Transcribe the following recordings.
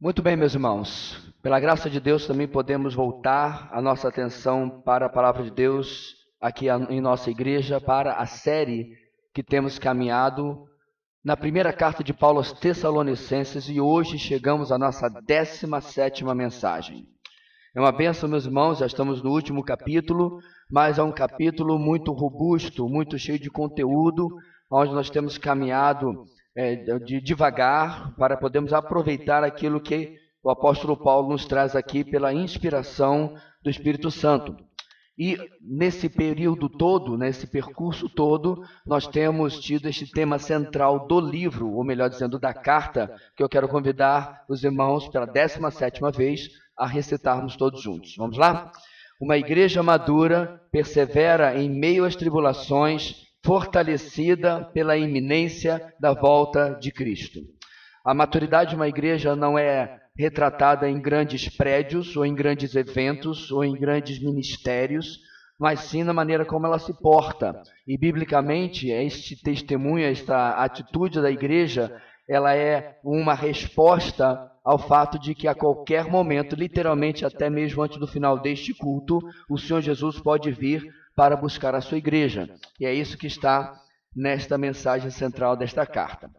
Muito bem, meus irmãos. Pela graça de Deus, também podemos voltar a nossa atenção para a palavra de Deus aqui em nossa igreja, para a série que temos caminhado na primeira carta de Paulo aos Tessalonicenses, e hoje chegamos à nossa 17ª mensagem. É uma bênção, meus irmãos, já estamos no último capítulo, mas é um capítulo muito robusto, muito cheio de conteúdo, onde nós temos caminhado devagar para podermos aproveitar aquilo que o apóstolo Paulo nos traz aqui pela inspiração do Espírito Santo. E nesse período todo, nesse percurso todo, nós temos tido este tema central do livro, ou melhor dizendo, da carta, que eu quero convidar os irmãos pela 17ª vez a recitarmos todos juntos. Vamos lá? Uma igreja madura persevera em meio às tribulações, fortalecida pela iminência da volta de Cristo. A maturidade de uma igreja não é retratada em grandes prédios, ou em grandes eventos, ou em grandes ministérios, mas sim na maneira como ela se porta. E, biblicamente, este testemunho, esta atitude da igreja, ela é uma resposta ao fato de que a qualquer momento, literalmente até mesmo antes do final deste culto, o Senhor Jesus pode vir para buscar a sua igreja. E é isso que está nesta mensagem central desta carta.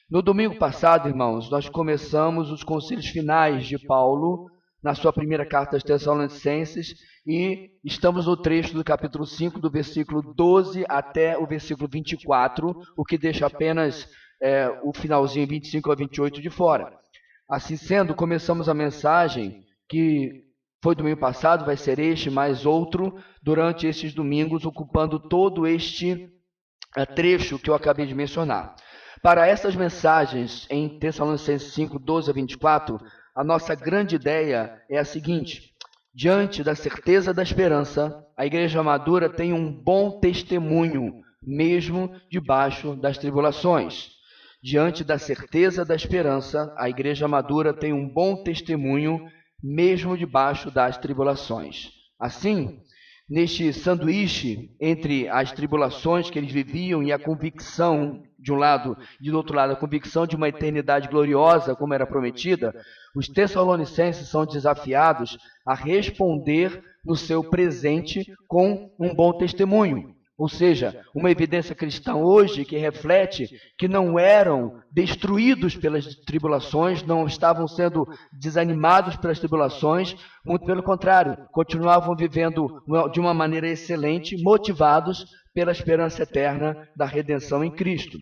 No domingo passado, irmãos, nós começamos os conselhos finais de Paulo na sua primeira carta aos Tessalonicenses e estamos no trecho do capítulo 5, do versículo 12 até o versículo 24, o que deixa apenas o finalzinho 25 a 28 de fora. Assim sendo, começamos a mensagem que foi domingo passado, vai ser este, mais outro, durante esses domingos, ocupando todo este trecho que eu acabei de mencionar. Para essas mensagens em Tessalonicenses 5, 12 a 24, a nossa grande ideia é a seguinte: diante da certeza da esperança, a igreja madura tem um bom testemunho, mesmo debaixo das tribulações. Diante da certeza da esperança, a igreja madura tem um bom testemunho, mesmo debaixo das tribulações. Assim, neste sanduíche entre as tribulações que eles viviam e a convicção de um lado e do outro lado, a convicção de uma eternidade gloriosa, como era prometida, os tessalonicenses são desafiados a responder no seu presente com um bom testemunho. Ou seja, uma evidência cristã hoje que reflete que não eram destruídos pelas tribulações, não estavam sendo desanimados pelas tribulações, muito pelo contrário, continuavam vivendo de uma maneira excelente, motivados pela esperança eterna da redenção em Cristo.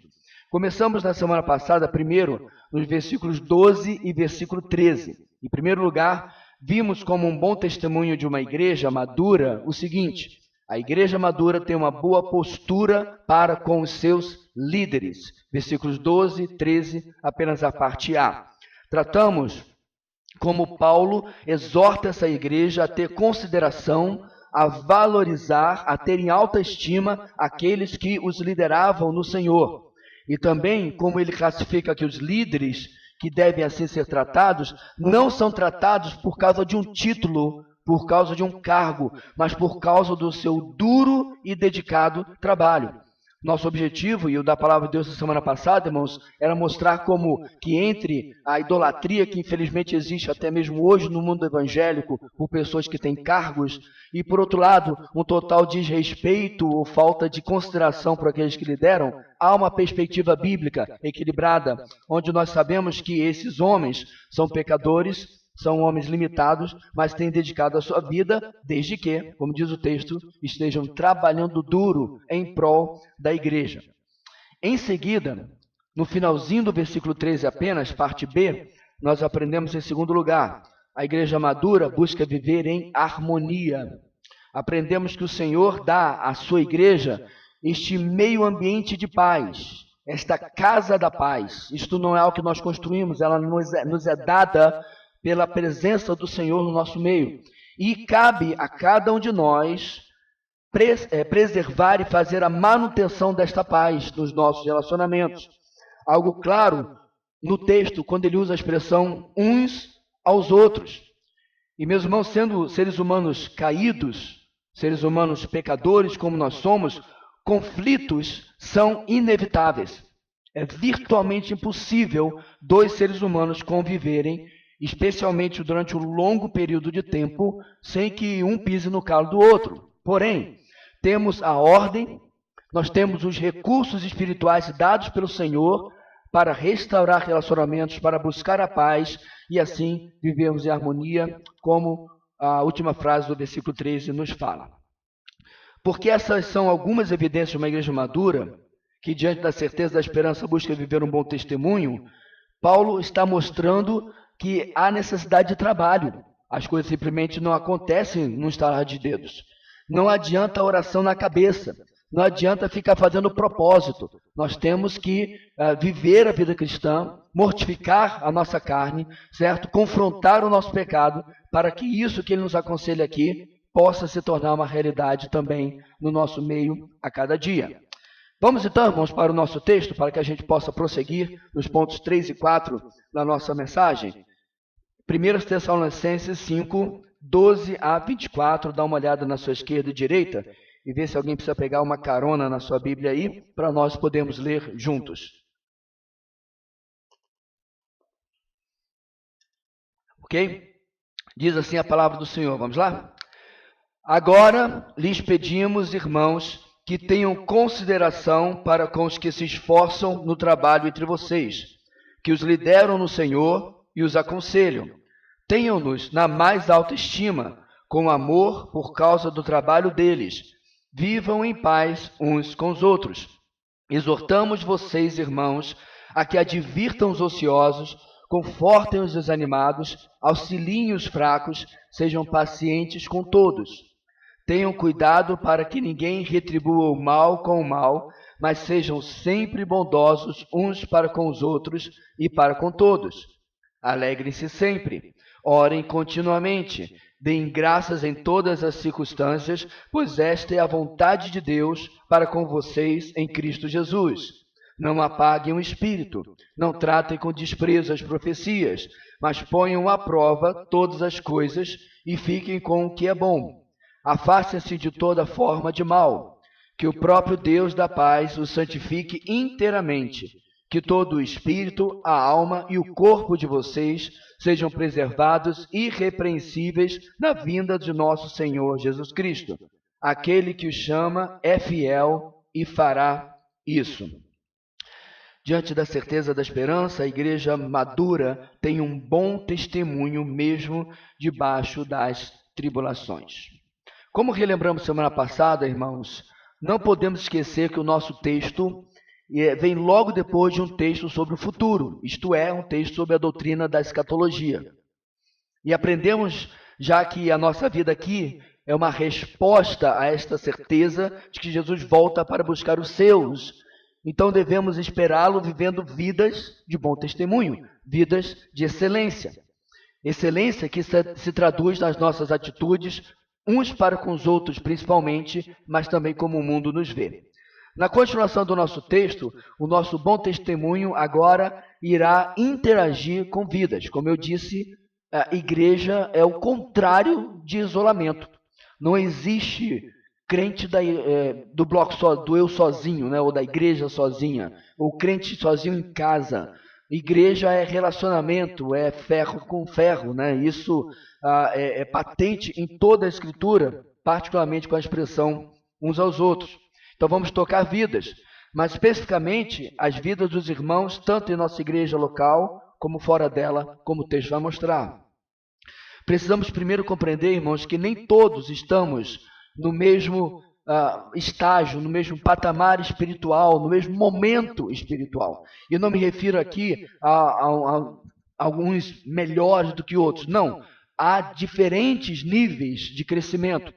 Começamos na semana passada, primeiro, nos versículos 12 e versículo 13. Em primeiro lugar, vimos como um bom testemunho de uma igreja madura o seguinte: a igreja madura tem uma boa postura para com os seus líderes. Versículos 12 e 13, apenas a parte A. Tratamos como Paulo exorta essa igreja a ter consideração, a valorizar, a ter em alta estima aqueles que os lideravam no Senhor. E também como ele classifica que os líderes que devem assim ser tratados, não são tratados por causa de um título, por causa de um cargo, mas por causa do seu duro e dedicado trabalho. Nosso objetivo, e o da Palavra de Deus da semana passada, irmãos, era mostrar como que entre a idolatria que infelizmente existe até mesmo hoje no mundo evangélico, por pessoas que têm cargos, e por outro lado, um total desrespeito ou falta de consideração por aqueles que lideram, há uma perspectiva bíblica equilibrada, onde nós sabemos que esses homens são pecadores, são homens limitados, mas têm dedicado a sua vida, desde que, como diz o texto, estejam trabalhando duro em prol da igreja. Em seguida, no finalzinho do versículo 13 apenas, parte B, nós aprendemos em segundo lugar, a igreja madura busca viver em harmonia. Aprendemos que o Senhor dá à sua igreja este meio ambiente de paz, esta casa da paz. Isto não é algo que nós construímos, ela nos é dada pela presença do Senhor no nosso meio. E cabe a cada um de nós preservar e fazer a manutenção desta paz nos nossos relacionamentos. Algo claro no texto, quando ele usa a expressão uns aos outros. E, meus irmãos, sendo seres humanos caídos, seres humanos pecadores como nós somos, conflitos são inevitáveis. É virtualmente impossível dois seres humanos conviverem especialmente durante um longo período de tempo, sem que um pise no calo do outro. Porém, temos a ordem, nós temos os recursos espirituais dados pelo Senhor para restaurar relacionamentos, para buscar a paz e assim vivemos em harmonia, como a última frase do versículo 13 nos fala. Porque essas são algumas evidências de uma igreja madura, que diante da certeza da esperança busca viver um bom testemunho. Paulo está mostrando que há necessidade de trabalho. As coisas simplesmente não acontecem num estalar de dedos. Não adianta a oração na cabeça. Não adianta ficar fazendo propósito. Nós temos que viver a vida cristã, mortificar a nossa carne, certo? Confrontar o nosso pecado, para que isso que ele nos aconselha aqui possa se tornar uma realidade também no nosso meio a cada dia. Vamos então, irmãos, para o nosso texto, para que a gente possa prosseguir nos pontos 3 e 4 da nossa mensagem. 1 Tessalonicenses 5, 12 a 24, dá uma olhada na sua esquerda e direita e vê se alguém precisa pegar uma carona na sua Bíblia aí, para nós podermos ler juntos. Ok? Diz assim a palavra do Senhor, vamos lá? Agora lhes pedimos, irmãos, que tenham consideração para com os que se esforçam no trabalho entre vocês, que os lideram no Senhor e os aconselham. Tenham-nos na mais alta estima, com amor por causa do trabalho deles. Vivam em paz uns com os outros. Exortamos vocês, irmãos, a que advirtam os ociosos, confortem os desanimados, auxiliem os fracos, sejam pacientes com todos. Tenham cuidado para que ninguém retribua o mal com o mal, mas sejam sempre bondosos uns para com os outros e para com todos. Alegrem-se sempre, orem continuamente, deem graças em todas as circunstâncias, pois esta é a vontade de Deus para com vocês em Cristo Jesus. Não apaguem o espírito, não tratem com desprezo as profecias, mas ponham à prova todas as coisas e fiquem com o que é bom. Afastem-se de toda forma de mal, que o próprio Deus da paz os santifique inteiramente, que todo o espírito, a alma e o corpo de vocês sejam preservados irrepreensíveis na vinda de nosso Senhor Jesus Cristo. Aquele que o chama é fiel e fará isso. Diante da certeza da esperança, a igreja madura tem um bom testemunho mesmo debaixo das tribulações. Como relembramos semana passada, irmãos, não podemos esquecer que o nosso texto vem logo depois de um texto sobre o futuro, isto é, um texto sobre a doutrina da escatologia. E aprendemos já que a nossa vida aqui é uma resposta a esta certeza de que Jesus volta para buscar os seus. Então devemos esperá-lo vivendo vidas de bom testemunho, vidas de excelência. Excelência que se traduz nas nossas atitudes, uns para com os outros principalmente, mas também como o mundo nos vê. Na continuação do nosso texto, o nosso bom testemunho agora irá interagir com vidas. Como eu disse, a igreja é o contrário de isolamento. Não existe crente do bloco do eu sozinho, né? Ou da igreja sozinha, ou crente sozinho em casa. Igreja é relacionamento, é ferro com ferro, né? Isso é patente em toda a Escritura, particularmente com a expressão uns aos outros. Então vamos tocar vidas, mas especificamente as vidas dos irmãos, tanto em nossa igreja local, como fora dela, como o texto vai mostrar. Precisamos primeiro compreender, irmãos, que nem todos estamos no mesmo estágio, no mesmo patamar espiritual, no mesmo momento espiritual. E não me refiro aqui a alguns melhores do que outros, não. Há diferentes níveis de crescimento.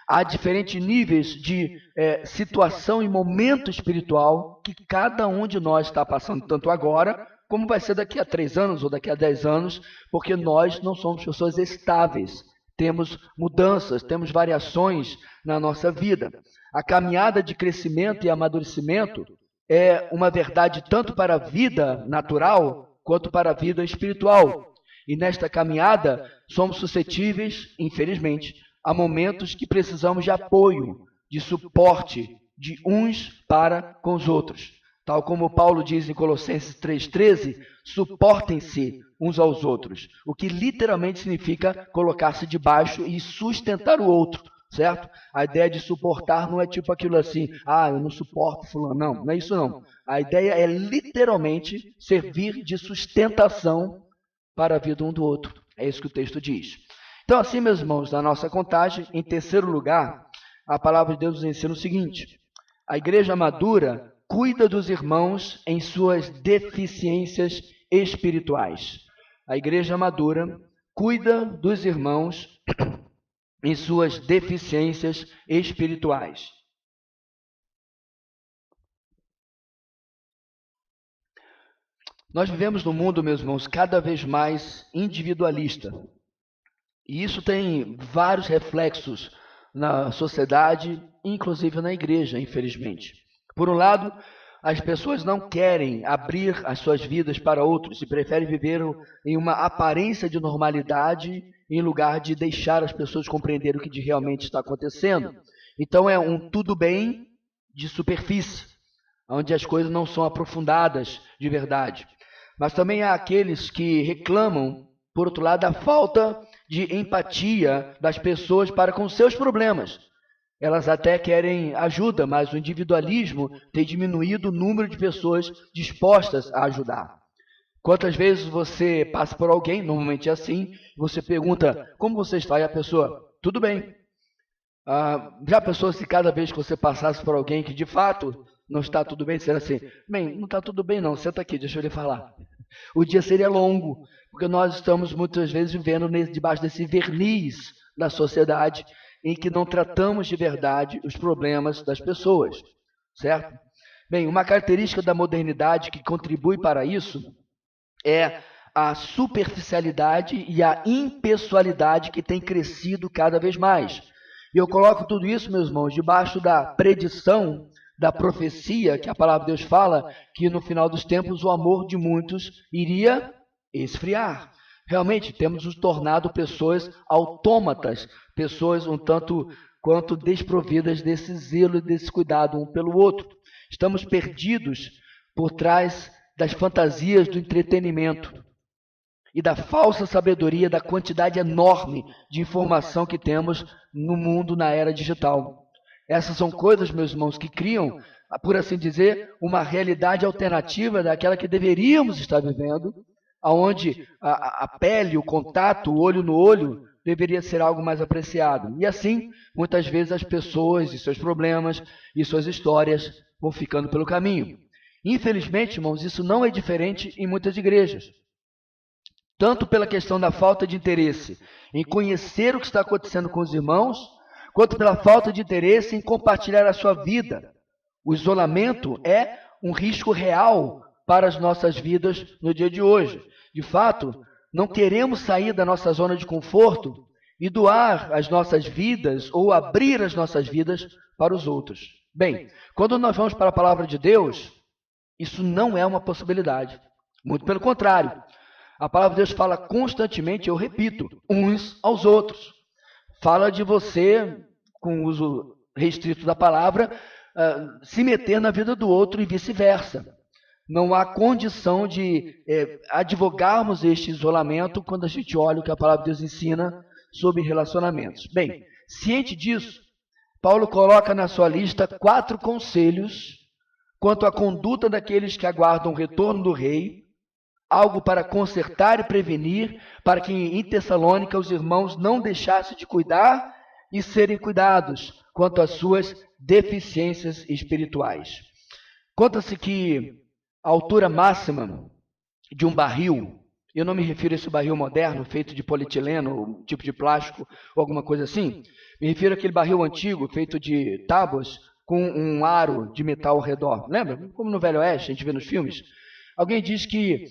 Há diferentes níveis de situação e momento espiritual que cada um de nós está passando, tanto agora, como vai ser daqui a 3 anos ou daqui a 10 anos, porque nós não somos pessoas estáveis. Temos mudanças, temos variações na nossa vida. A caminhada de crescimento e amadurecimento é uma verdade tanto para a vida natural quanto para a vida espiritual. E nesta caminhada somos suscetíveis, infelizmente, há momentos que precisamos de apoio, de suporte de uns para com os outros. Tal como Paulo diz em Colossenses 3,13, suportem-se uns aos outros, o que literalmente significa colocar-se debaixo e sustentar o outro, certo? A ideia de suportar não é tipo aquilo assim, eu não suporto fulano, não é isso não. A ideia é literalmente servir de sustentação para a vida um do outro. É isso que o texto diz. Então, assim, meus irmãos, na nossa contagem, em terceiro lugar, a palavra de Deus nos ensina o seguinte: a igreja madura cuida dos irmãos em suas deficiências espirituais. A igreja madura cuida dos irmãos em suas deficiências espirituais. Nós vivemos num mundo, meus irmãos, cada vez mais individualista. E isso tem vários reflexos na sociedade, inclusive na igreja, infelizmente. Por um lado, as pessoas não querem abrir as suas vidas para outros e preferem viver em uma aparência de normalidade em lugar de deixar as pessoas compreenderem o que realmente está acontecendo. Então é um tudo bem de superfície, onde as coisas não são aprofundadas de verdade. Mas também há aqueles que reclamam, por outro lado, da falta de empatia das pessoas para com seus problemas. Elas até querem ajuda, mas o individualismo tem diminuído o número de pessoas dispostas a ajudar. Quantas vezes você passa por alguém, normalmente é assim, você pergunta, como você está? E a pessoa, tudo bem. Já pensou se cada vez que você passasse por alguém que de fato não está tudo bem, será assim, bem, não está tudo bem não, senta aqui, deixa eu lhe falar. O dia seria longo, porque nós estamos muitas vezes vivendo debaixo desse verniz da sociedade em que não tratamos de verdade os problemas das pessoas, certo? Bem, uma característica da modernidade que contribui para isso é a superficialidade e a impessoalidade que tem crescido cada vez mais. E eu coloco tudo isso, meus irmãos, debaixo da predição, da profecia, que a palavra de Deus fala, que no final dos tempos o amor de muitos iria esfriar. Realmente, temos nos tornado pessoas autômatas, pessoas um tanto quanto desprovidas desse zelo e desse cuidado um pelo outro. Estamos perdidos por trás das fantasias do entretenimento e da falsa sabedoria da quantidade enorme de informação que temos no mundo na era digital. Essas são coisas, meus irmãos, que criam, por assim dizer, uma realidade alternativa daquela que deveríamos estar vivendo, onde a pele, o contato, o olho no olho, deveria ser algo mais apreciado. E assim, muitas vezes as pessoas e seus problemas e suas histórias vão ficando pelo caminho. Infelizmente, irmãos, isso não é diferente em muitas igrejas. Tanto pela questão da falta de interesse em conhecer o que está acontecendo com os irmãos, quanto pela falta de interesse em compartilhar a sua vida. O isolamento é um risco real para as nossas vidas no dia de hoje. De fato, não queremos sair da nossa zona de conforto e doar as nossas vidas ou abrir as nossas vidas para os outros. Bem, quando nós vamos para a palavra de Deus, isso não é uma possibilidade. Muito pelo contrário. A palavra de Deus fala constantemente, eu repito, uns aos outros. Fala de você, com o uso restrito da palavra, se meter na vida do outro e vice-versa. Não há condição de advogarmos este isolamento quando a gente olha o que a palavra de Deus ensina sobre relacionamentos. Bem, ciente disso, Paulo coloca na sua lista 4 conselhos quanto à conduta daqueles que aguardam o retorno do rei, algo para consertar e prevenir, para que em Tessalônica os irmãos não deixassem de cuidar e serem cuidados quanto às suas deficiências espirituais. Conta-se que a altura máxima de um barril, eu não me refiro a esse barril moderno, feito de polietileno, tipo de plástico ou alguma coisa assim, me refiro àquele barril antigo, feito de tábuas, com um aro de metal ao redor. Lembra? Como no Velho Oeste, a gente vê nos filmes. Alguém diz que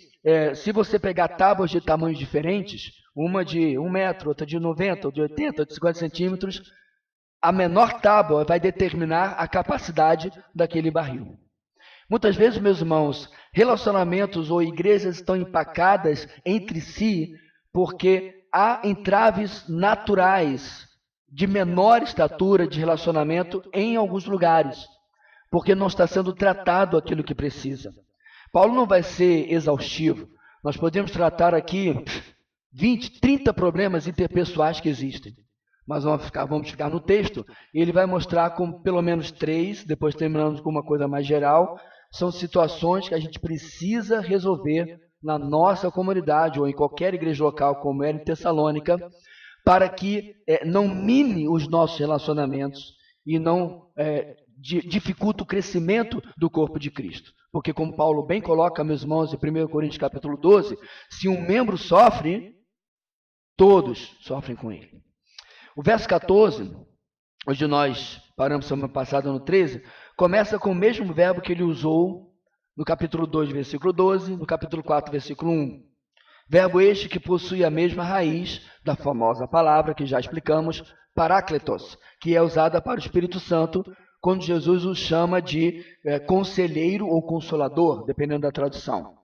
se você pegar tábuas de tamanhos diferentes, uma de 1 metro, outra de 90, ou de 80, ou de 50 centímetros, a menor tábua vai determinar a capacidade daquele barril. Muitas vezes, meus irmãos, relacionamentos ou igrejas estão empacadas entre si porque há entraves naturais de menor estatura de relacionamento em alguns lugares, porque não está sendo tratado aquilo que precisa. Paulo não vai ser exaustivo, Nós podemos tratar aqui 20, 30 problemas interpessoais que existem. Mas vamos ficar no texto, e ele vai mostrar com pelo menos 3, depois terminamos com uma coisa mais geral, são situações que a gente precisa resolver na nossa comunidade ou em qualquer igreja local, como era em Tessalônica, para que não mine os nossos relacionamentos e não dificulte o crescimento do corpo de Cristo. Porque como Paulo bem coloca, meus irmãos, em 1 Coríntios capítulo 12, se um membro sofre, todos sofrem com ele. O verso 14, onde nós paramos semana passada no 13, começa com o mesmo verbo que ele usou no capítulo 2, versículo 12, no capítulo 4, versículo 1. Verbo este que possui a mesma raiz da famosa palavra que já explicamos, parácletos, que é usada para o Espírito Santo quando Jesus o chama de conselheiro ou consolador, dependendo da tradução.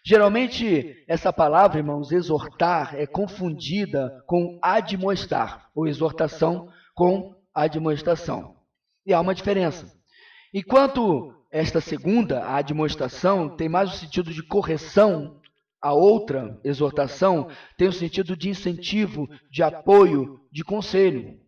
Geralmente, essa palavra, irmãos, exortar, é confundida com admoestar, ou exortação com admoestação. E há uma diferença. Enquanto esta segunda, a admoestação, tem mais o sentido de correção, a outra, exortação, tem o sentido de incentivo, de apoio, de conselho.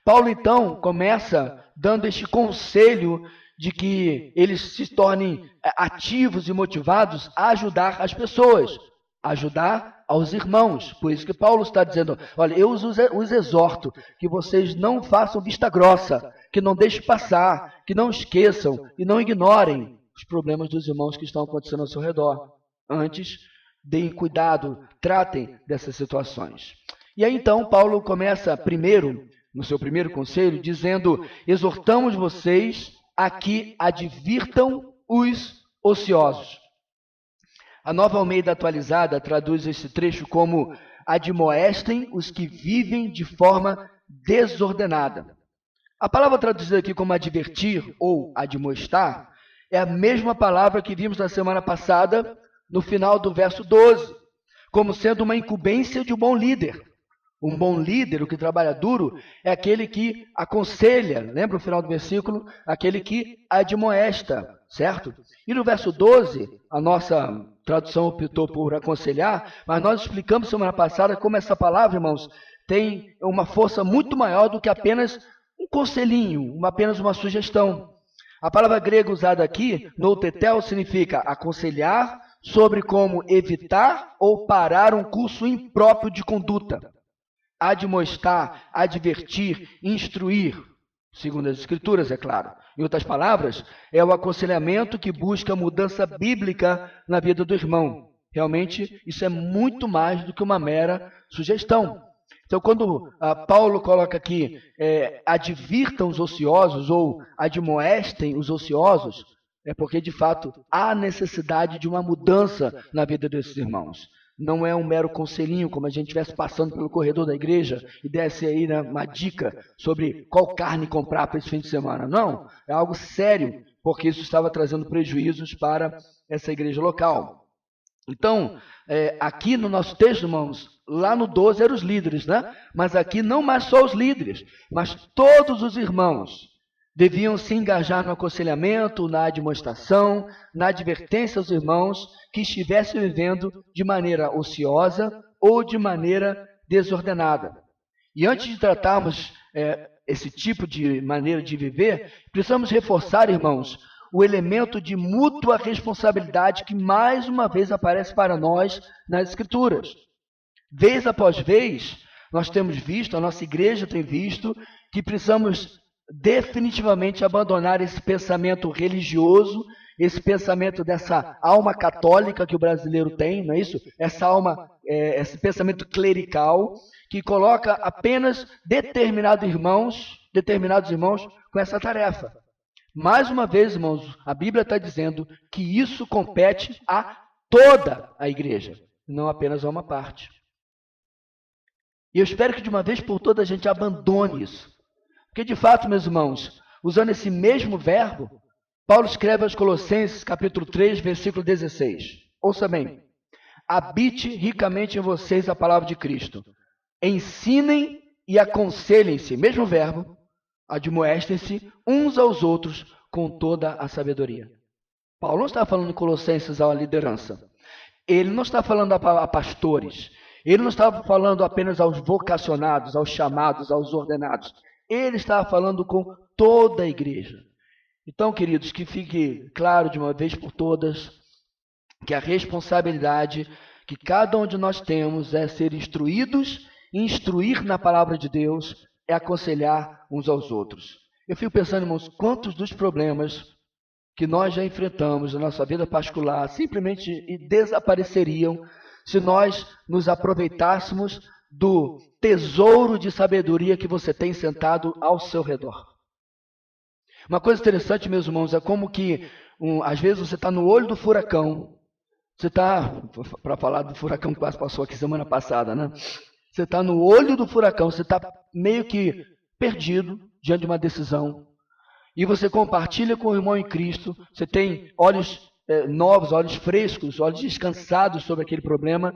Paulo, então, começa dando este conselho de que eles se tornem ativos e motivados a ajudar as pessoas, ajudar aos irmãos. Por isso que Paulo está dizendo, olha, eu os exorto que vocês não façam vista grossa, que não deixem passar, que não esqueçam e não ignorem os problemas dos irmãos que estão acontecendo ao seu redor. Antes, deem cuidado, tratem dessas situações. E aí então Paulo começa primeiro, no seu primeiro conselho, dizendo, exortamos vocês a que advirtam os ociosos. A Nova Almeida Atualizada traduz esse trecho como admoestem os que vivem de forma desordenada. A palavra traduzida aqui como advertir ou admoestar é a mesma palavra que vimos na semana passada, no final do verso 12, como sendo uma incumbência de um bom líder. Um bom líder, o que trabalha duro, é aquele que aconselha, lembra o final do versículo? Aquele que admoesta, certo? E no verso 12, a nossa tradução optou por aconselhar, mas nós explicamos semana passada como essa palavra, irmãos, tem uma força muito maior do que apenas um conselhinho, apenas uma sugestão. A palavra grega usada aqui, noutetel, significa aconselhar sobre como evitar ou parar um curso impróprio de conduta. Admoestar, advertir, instruir, segundo as Escrituras, é claro. Em outras palavras, é o aconselhamento que busca mudança bíblica na vida do irmão. Realmente, isso é muito mais do que uma mera sugestão. Então, quando Paulo coloca aqui, advirtam os ociosos ou admoestem os ociosos, é porque, de fato, há necessidade de uma mudança na vida desses irmãos. Não é um mero conselhinho, como a gente estivesse passando pelo corredor da igreja e desse aí, né, uma dica sobre qual carne comprar para esse fim de semana. Não, é algo sério, porque isso estava trazendo prejuízos para essa igreja local. Então, aqui no nosso texto, irmãos, lá no 12 eram os líderes, né? Mas aqui não mais só os líderes, mas todos os irmãos deviam se engajar no aconselhamento, na admoestação, na advertência aos irmãos que estivessem vivendo de maneira ociosa ou de maneira desordenada. E antes de tratarmos esse tipo de maneira de viver, precisamos reforçar, irmãos, o elemento de mútua responsabilidade que mais uma vez aparece para nós nas Escrituras. Vez após vez, nós temos visto, a nossa igreja tem visto, que precisamos definitivamente abandonar esse pensamento religioso, esse pensamento dessa alma católica que o brasileiro tem, não é isso? Essa alma, esse pensamento clerical que coloca apenas determinados irmãos com essa tarefa. Mais uma vez, irmãos, a Bíblia está dizendo que isso compete a toda a igreja, não apenas a uma parte. E eu espero que de uma vez por todas a gente abandone isso. Porque, de fato, meus irmãos, usando esse mesmo verbo, Paulo escreve aos Colossenses, capítulo 3, versículo 16. Ouça bem. Habite ricamente em vocês a palavra de Cristo. Ensinem e aconselhem-se, mesmo verbo, admoestem-se uns aos outros com toda a sabedoria. Paulo não está falando em Colossenses à liderança. Ele não está falando a pastores. Ele não estava falando apenas aos vocacionados, aos chamados, aos ordenados. Ele estava falando com toda a igreja. Então, queridos, que fique claro de uma vez por todas que a responsabilidade que cada um de nós temos é ser instruídos, instruir na palavra de Deus, é aconselhar uns aos outros. Eu fico pensando, irmãos, quantos dos problemas que nós já enfrentamos na nossa vida particular simplesmente desapareceriam se nós nos aproveitássemos do tesouro de sabedoria que você tem sentado ao seu redor. Uma coisa interessante, meus irmãos, é como que às vezes você está no olho do furacão. Você está, para falar do furacão que quase passou aqui semana passada, né? Você está no olho do furacão, você está meio que perdido diante de uma decisão. E você compartilha com o irmão em Cristo, você tem olhos novos, olhos frescos, olhos descansados sobre aquele problema,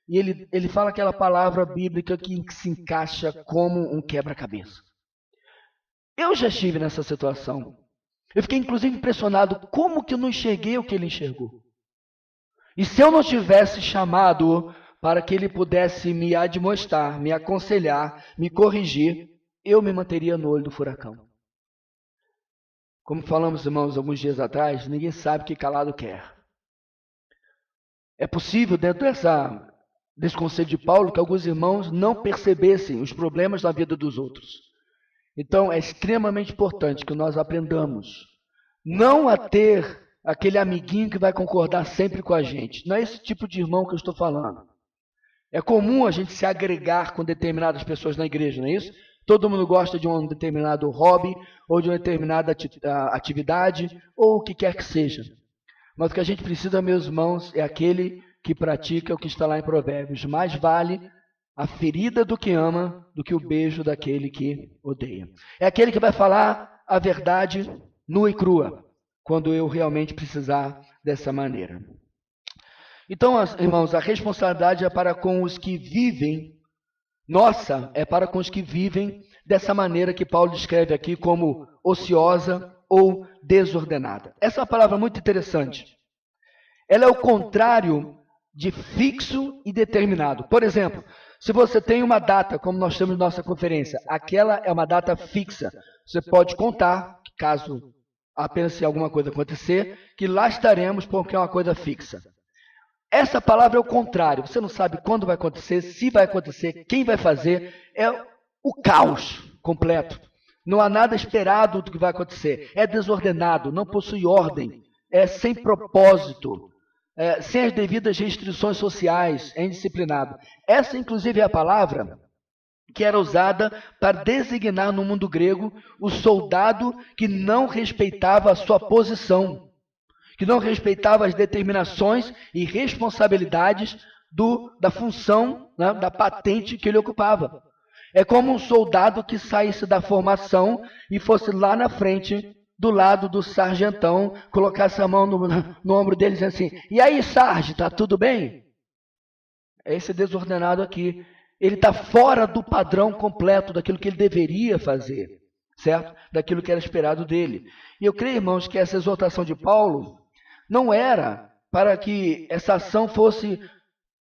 e ele fala aquela palavra bíblica que se encaixa como um quebra-cabeça. Eu já estive nessa situação. Eu fiquei inclusive impressionado como que eu não enxerguei o que ele enxergou. E se eu não tivesse chamado para que ele pudesse me admoestar, me aconselhar, me corrigir, eu me manteria no olho do furacão. Como falamos, irmãos, alguns dias atrás, ninguém sabe o que calado quer. É possível, dentro desse conselho de Paulo, que alguns irmãos não percebessem os problemas da vida dos outros. Então, é extremamente importante que nós aprendamos não a ter aquele amiguinho que vai concordar sempre com a gente. Não é esse tipo de irmão que eu estou falando. É comum a gente se agregar com determinadas pessoas na igreja, não é isso? Todo mundo gosta de um determinado hobby, ou de uma determinada atividade, ou o que quer que seja. Mas o que a gente precisa, meus irmãos, é aquele que pratica o que está lá em Provérbios. Mais vale a ferida do que ama, do que o beijo daquele que odeia. É aquele que vai falar a verdade nua e crua, quando eu realmente precisar dessa maneira. Então, irmãos, a responsabilidade é para com os que vivem, é para com os que vivem dessa maneira que Paulo descreve aqui como ociosa ou desordenada. Essa é uma palavra muito interessante. Ela é o contrário de fixo e determinado. Por exemplo, se você tem uma data, como nós temos na nossa conferência, aquela é uma data fixa. Você pode contar, caso apenas se alguma coisa acontecer, que lá estaremos porque é uma coisa fixa. Essa palavra é o contrário. Você não sabe quando vai acontecer, se vai acontecer, quem vai fazer. É o caos completo. Não há nada esperado do que vai acontecer. É desordenado, não possui ordem, é sem propósito, sem as devidas restrições sociais, é indisciplinado. Essa, inclusive, é a palavra que era usada para designar no mundo grego o soldado que não respeitava a sua posição, que não respeitava as determinações e responsabilidades da função, né, da patente que ele ocupava. É como um soldado que saísse da formação e fosse lá na frente, do lado do sargentão, colocasse a mão no ombro dele e dizendo assim: e aí, sarge, tá tudo bem? É esse desordenado aqui. Ele está fora do padrão completo daquilo que ele deveria fazer, certo? Daquilo que era esperado dele. E eu creio, irmãos, que essa exortação de Paulo não era para que essa ação fosse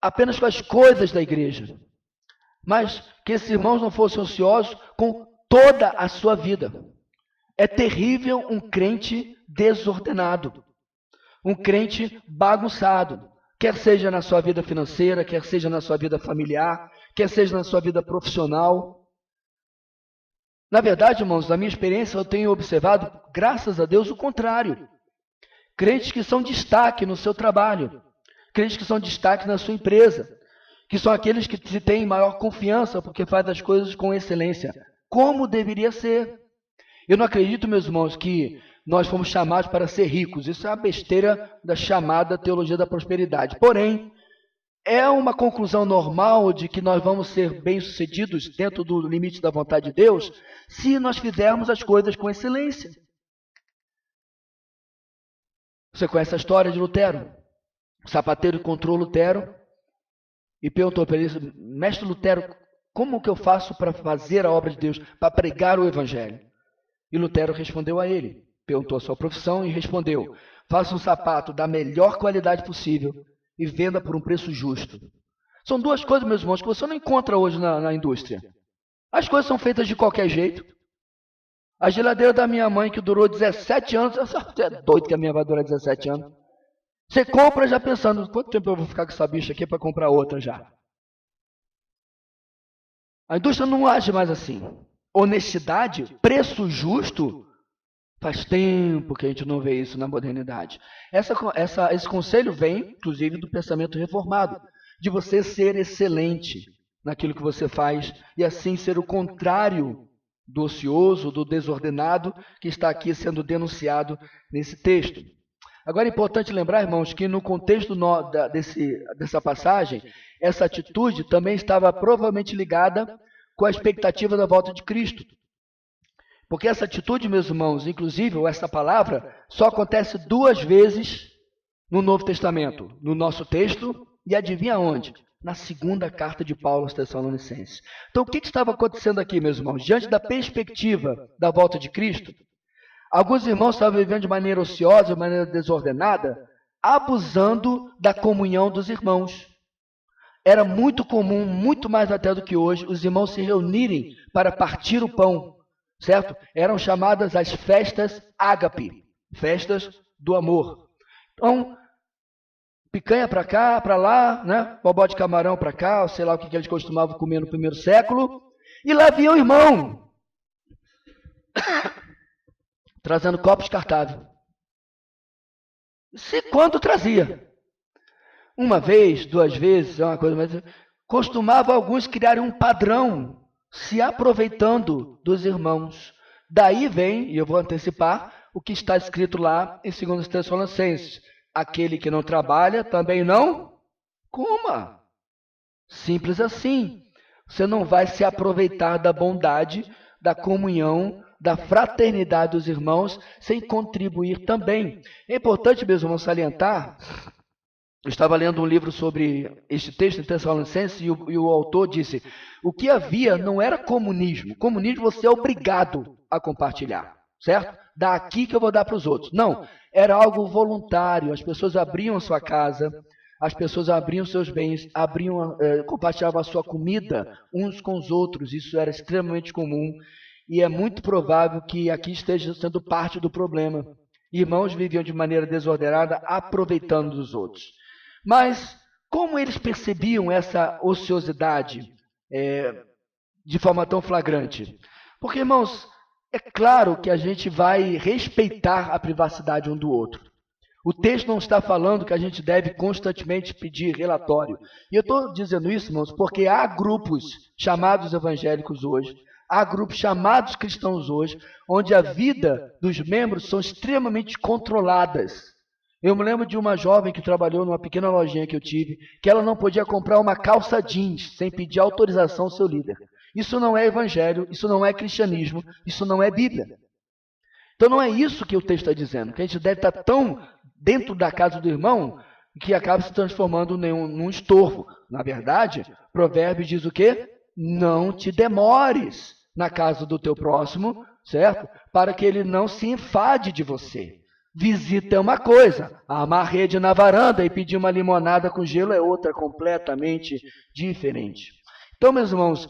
apenas com as coisas da igreja, mas que esses irmãos não fossem ociosos com toda a sua vida. É terrível um crente desordenado, um crente bagunçado, quer seja na sua vida financeira, quer seja na sua vida familiar, quer seja na sua vida profissional. Na verdade, irmãos, na minha experiência eu tenho observado, graças a Deus, o contrário. Crentes que são destaque no seu trabalho, crentes que são destaque na sua empresa, que são aqueles que se têm maior confiança porque fazem as coisas com excelência, como deveria ser. Eu não acredito, meus irmãos, que nós fomos chamados para ser ricos. Isso é uma besteira da chamada teologia da prosperidade. Porém, é uma conclusão normal de que nós vamos ser bem-sucedidos dentro do limite da vontade de Deus se nós fizermos as coisas com excelência. Você conhece a história de Lutero? O sapateiro encontrou Lutero e perguntou para ele: mestre Lutero, como que eu faço para fazer a obra de Deus, para pregar o evangelho? E Lutero respondeu a ele, perguntou a sua profissão e respondeu: faça um sapato da melhor qualidade possível e venda por um preço justo. São duas coisas, meus irmãos, que você não encontra hoje na indústria. As coisas são feitas de qualquer jeito. A geladeira da minha mãe, que durou 17 anos, você é doido que a minha vai durar 17 anos. Você compra já pensando, quanto tempo eu vou ficar com essa bicha aqui para comprar outra já? A indústria não age mais assim. Honestidade, preço justo, faz tempo que a gente não vê isso na modernidade. Esse conselho vem, inclusive, do pensamento reformado, de você ser excelente naquilo que você faz e assim ser o contrário do ocioso, do desordenado, que está aqui sendo denunciado nesse texto. Agora é importante lembrar, irmãos, que no contexto dessa passagem, essa atitude também estava provavelmente ligada com a expectativa da volta de Cristo. Porque essa atitude, meus irmãos, inclusive, ou essa palavra, só acontece 2 vezes no Novo Testamento. No nosso texto, e adivinha onde? Na segunda carta de Paulo aos Tessalonicenses. Então, o que estava acontecendo aqui, meus irmãos? Diante da perspectiva da volta de Cristo, alguns irmãos estavam vivendo de maneira ociosa, de maneira desordenada, abusando da comunhão dos irmãos. Era muito comum, muito mais até do que hoje, os irmãos se reunirem para partir o pão, certo? Eram chamadas as festas ágape, festas do amor. Então, picanha para cá, para lá, né? Bobó de camarão para cá, sei lá o que eles costumavam comer no primeiro século. E lá vinha o irmão, trazendo copo descartável. Se quando trazia. Uma vez, 2 vezes, é uma coisa mais... Costumava alguns criarem um padrão, se aproveitando dos irmãos. Daí vem, e eu vou antecipar, o que está escrito lá em 2 Tessalonicenses. Aquele que não trabalha, também não coma. Simples assim. Você não vai se aproveitar da bondade, da comunhão, da fraternidade dos irmãos, sem contribuir também. É importante, meus irmãos, salientar... Eu estava lendo um livro sobre este texto em Tessalonicenses e o autor disse, o que havia não era comunismo. Comunismo você é obrigado a compartilhar, certo? Dá aqui que eu vou dar para os outros. Não, era algo voluntário. As pessoas abriam a sua casa, as pessoas abriam seus bens, compartilhavam a sua comida uns com os outros. Isso era extremamente comum e é muito provável que aqui esteja sendo parte do problema. Irmãos viviam de maneira desordenada, aproveitando dos outros. Mas como eles percebiam essa ociosidade de forma tão flagrante? Porque, irmãos, é claro que a gente vai respeitar a privacidade um do outro. O texto não está falando que a gente deve constantemente pedir relatório. E eu estou dizendo isso, irmãos, porque há grupos chamados evangélicos hoje, há grupos chamados cristãos hoje, onde a vida dos membros são extremamente controladas. Eu me lembro de uma jovem que trabalhou numa pequena lojinha que eu tive, que ela não podia comprar uma calça jeans sem pedir autorização ao seu líder. Isso não é evangelho, isso não é cristianismo, isso não é Bíblia. Então não é isso que o texto está dizendo, que a gente deve estar tão dentro da casa do irmão que acaba se transformando num estorvo. Na verdade, Provérbios diz o quê? Não te demores na casa do teu próximo, certo? Para que ele não se enfade de você. Visita é uma coisa, armar rede na varanda e pedir uma limonada com gelo é outra, completamente diferente. Então, meus irmãos,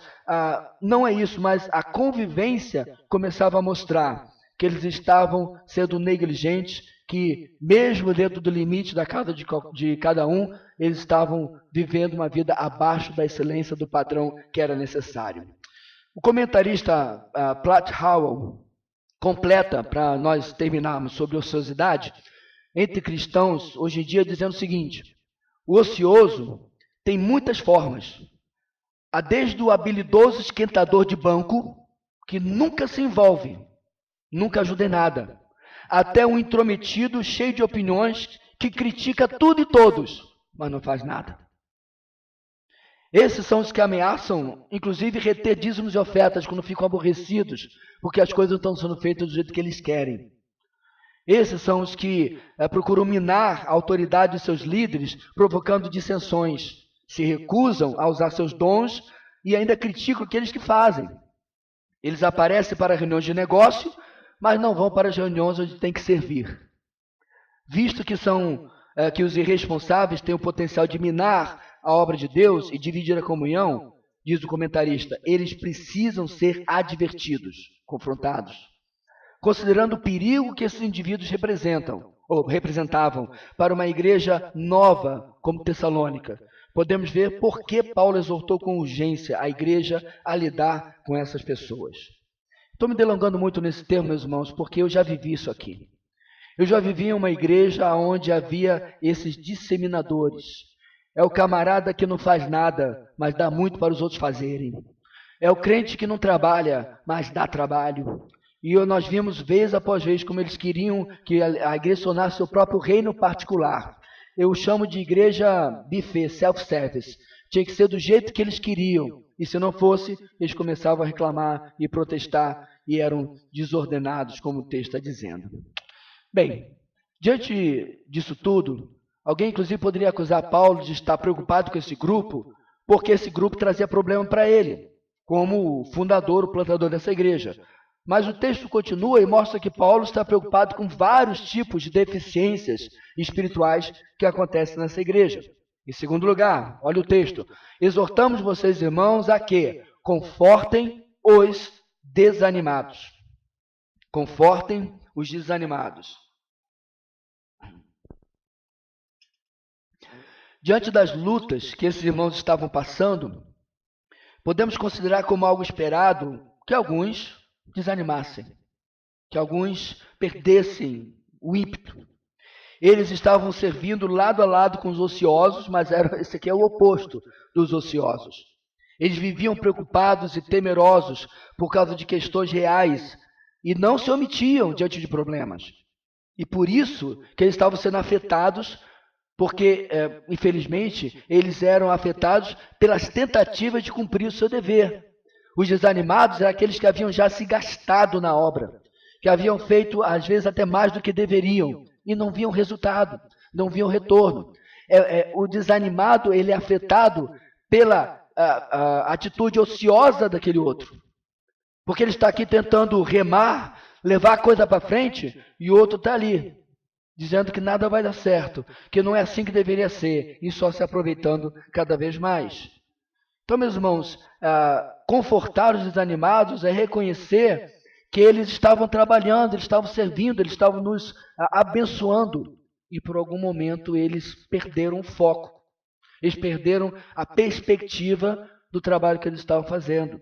não é isso, mas a convivência começava a mostrar que eles estavam sendo negligentes, que mesmo dentro do limite da casa de cada um, eles estavam vivendo uma vida abaixo da excelência do padrão que era necessário. O comentarista Platt Howell completa, para nós terminarmos, sobre ociosidade entre cristãos, hoje em dia, dizendo o seguinte: o ocioso tem muitas formas. Há desde o habilidoso esquentador de banco, que nunca se envolve, nunca ajuda em nada, até um intrometido cheio de opiniões que critica tudo e todos, mas não faz nada. Esses são os que ameaçam, inclusive, reter dízimos e ofertas quando ficam aborrecidos, porque as coisas não estão sendo feitas do jeito que eles querem. Esses são os que procuram minar a autoridade de seus líderes, provocando dissensões. Se recusam a usar seus dons e ainda criticam aqueles que fazem. Eles aparecem para reuniões de negócio, mas não vão para as reuniões onde tem que servir. Visto que são que os irresponsáveis têm o potencial de minar a obra de Deus e dividir a comunhão, diz o comentarista, eles precisam ser advertidos, confrontados, considerando o perigo que esses indivíduos representavam para uma igreja nova como Tessalônica. Podemos ver por que Paulo exortou com urgência a igreja a lidar com essas pessoas. Estou me delongando muito nesse termo, meus irmãos, porque eu já vivi isso aqui. Eu já vivi em uma igreja onde havia esses disseminadores. É o camarada que não faz nada, mas dá muito para os outros fazerem. É o crente que não trabalha, mas dá trabalho. E nós vimos vez após vez como eles queriam que a igreja tornasse seu próprio reino particular. Eu chamo de igreja buffet, self-service. Tinha que ser do jeito que eles queriam. E se não fosse, eles começavam a reclamar e protestar e eram desordenados, como o texto está dizendo. Bem, diante disso tudo, alguém inclusive poderia acusar Paulo de estar preocupado com esse grupo, porque esse grupo trazia problema para ele, como o fundador, o plantador dessa igreja. Mas o texto continua e mostra que Paulo está preocupado com vários tipos de deficiências espirituais que acontecem nessa igreja. Em segundo lugar, olha o texto. Exortamos vocês, irmãos, a que confortem os desanimados. Confortem os desanimados. Diante das lutas que esses irmãos estavam passando, podemos considerar como algo esperado que alguns desanimassem, que alguns perdessem o ímpeto. Eles estavam servindo lado a lado com os ociosos, mas esse aqui é o oposto dos ociosos. Eles viviam preocupados e temerosos por causa de questões reais e não se omitiam diante de problemas. E por isso que eles estavam sendo afetados, porque, infelizmente, eles eram afetados pelas tentativas de cumprir o seu dever. Os desanimados eram aqueles que haviam já se gastado na obra, que haviam feito, às vezes, até mais do que deveriam, e não viam resultado, não viam retorno. O desanimado, ele é afetado pela atitude ociosa daquele outro, porque ele está aqui tentando remar, levar a coisa para frente, e o outro está ali, dizendo que nada vai dar certo, que não é assim que deveria ser, e só se aproveitando cada vez mais. Então, meus irmãos, confortar os desanimados é reconhecer que eles estavam trabalhando, eles estavam servindo, eles estavam nos abençoando, e por algum momento eles perderam o foco, eles perderam a perspectiva do trabalho que eles estavam fazendo.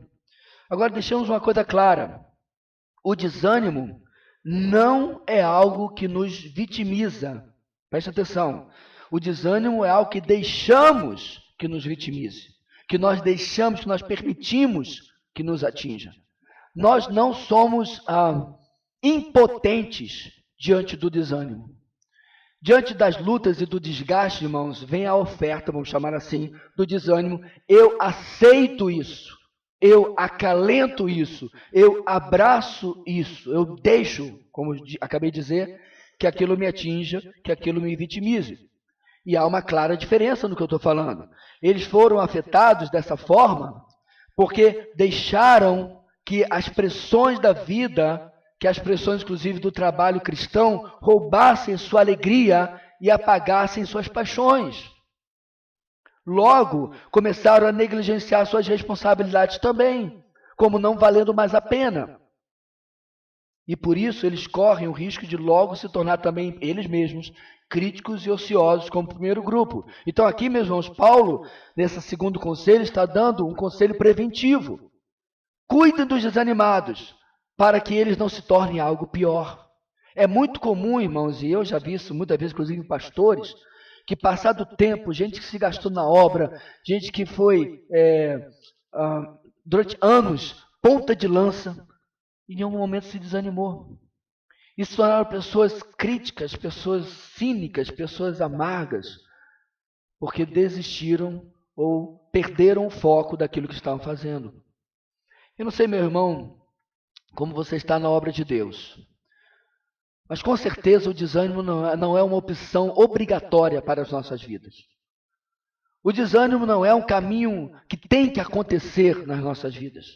Agora, deixamos uma coisa clara, o desânimo não é algo que nos vitimiza, preste atenção, o desânimo é algo que deixamos que nos vitimize, que nós deixamos, que nós permitimos que nos atinja. Nós não somos impotentes diante do desânimo. Diante das lutas e do desgaste, irmãos, vem a oferta, vamos chamar assim, do desânimo. Eu aceito isso, eu acalento isso, eu abraço isso, eu deixo, como acabei de dizer, que aquilo me atinja, que aquilo me vitimize. E há uma clara diferença no que eu estou falando. Eles foram afetados dessa forma porque deixaram que as pressões da vida, que as pressões inclusive do trabalho cristão, roubassem sua alegria e apagassem suas paixões. Logo, começaram a negligenciar suas responsabilidades também, como não valendo mais a pena. E por isso eles correm o risco de logo se tornar também eles mesmos críticos e ociosos como primeiro grupo. Então aqui, meus irmãos, Paulo, nesse segundo conselho, está dando um conselho preventivo. Cuidem dos desanimados, para que eles não se tornem algo pior. É muito comum, irmãos, e eu já vi isso muitas vezes, inclusive em pastores, que passado o tempo, gente que se gastou na obra, gente que foi, durante anos, ponta de lança, e em algum momento se desanimou. E se tornaram pessoas críticas, pessoas cínicas, pessoas amargas, porque desistiram ou perderam o foco daquilo que estavam fazendo. Eu não sei, meu irmão, como você está na obra de Deus, mas com certeza o desânimo não é uma opção obrigatória para as nossas vidas. O desânimo não é um caminho que tem que acontecer nas nossas vidas.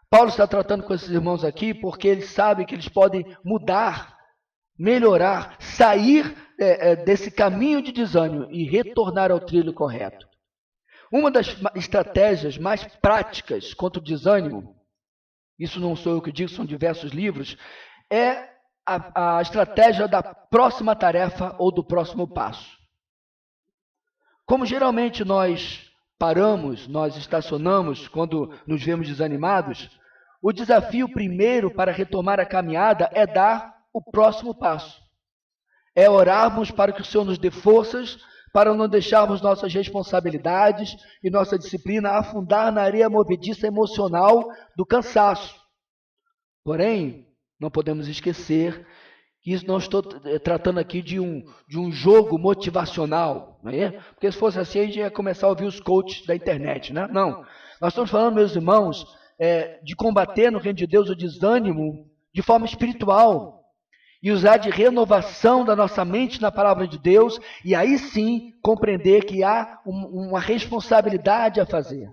Paulo está tratando com esses irmãos aqui porque eles sabem que eles podem mudar, melhorar, sair desse caminho de desânimo e retornar ao trilho correto. Uma das estratégias mais práticas contra o desânimo, isso não sou eu que digo, são diversos livros, é a estratégia da próxima tarefa ou do próximo passo. Como geralmente nós paramos, nós estacionamos quando nos vemos desanimados, o desafio primeiro para retomar a caminhada é dar o próximo passo. É orarmos para que o Senhor nos dê forças para não deixarmos nossas responsabilidades e nossa disciplina afundar na areia movediça emocional do cansaço. Porém, não podemos esquecer que isso não estou tratando aqui de um jogo motivacional, não é? Porque se fosse assim, a gente ia começar a ouvir os coaches da internet, né? Não. Nós estamos falando, meus irmãos, de combater no reino de Deus o desânimo de forma espiritual e usar de renovação da nossa mente na palavra de Deus e aí sim compreender que há uma responsabilidade a fazer.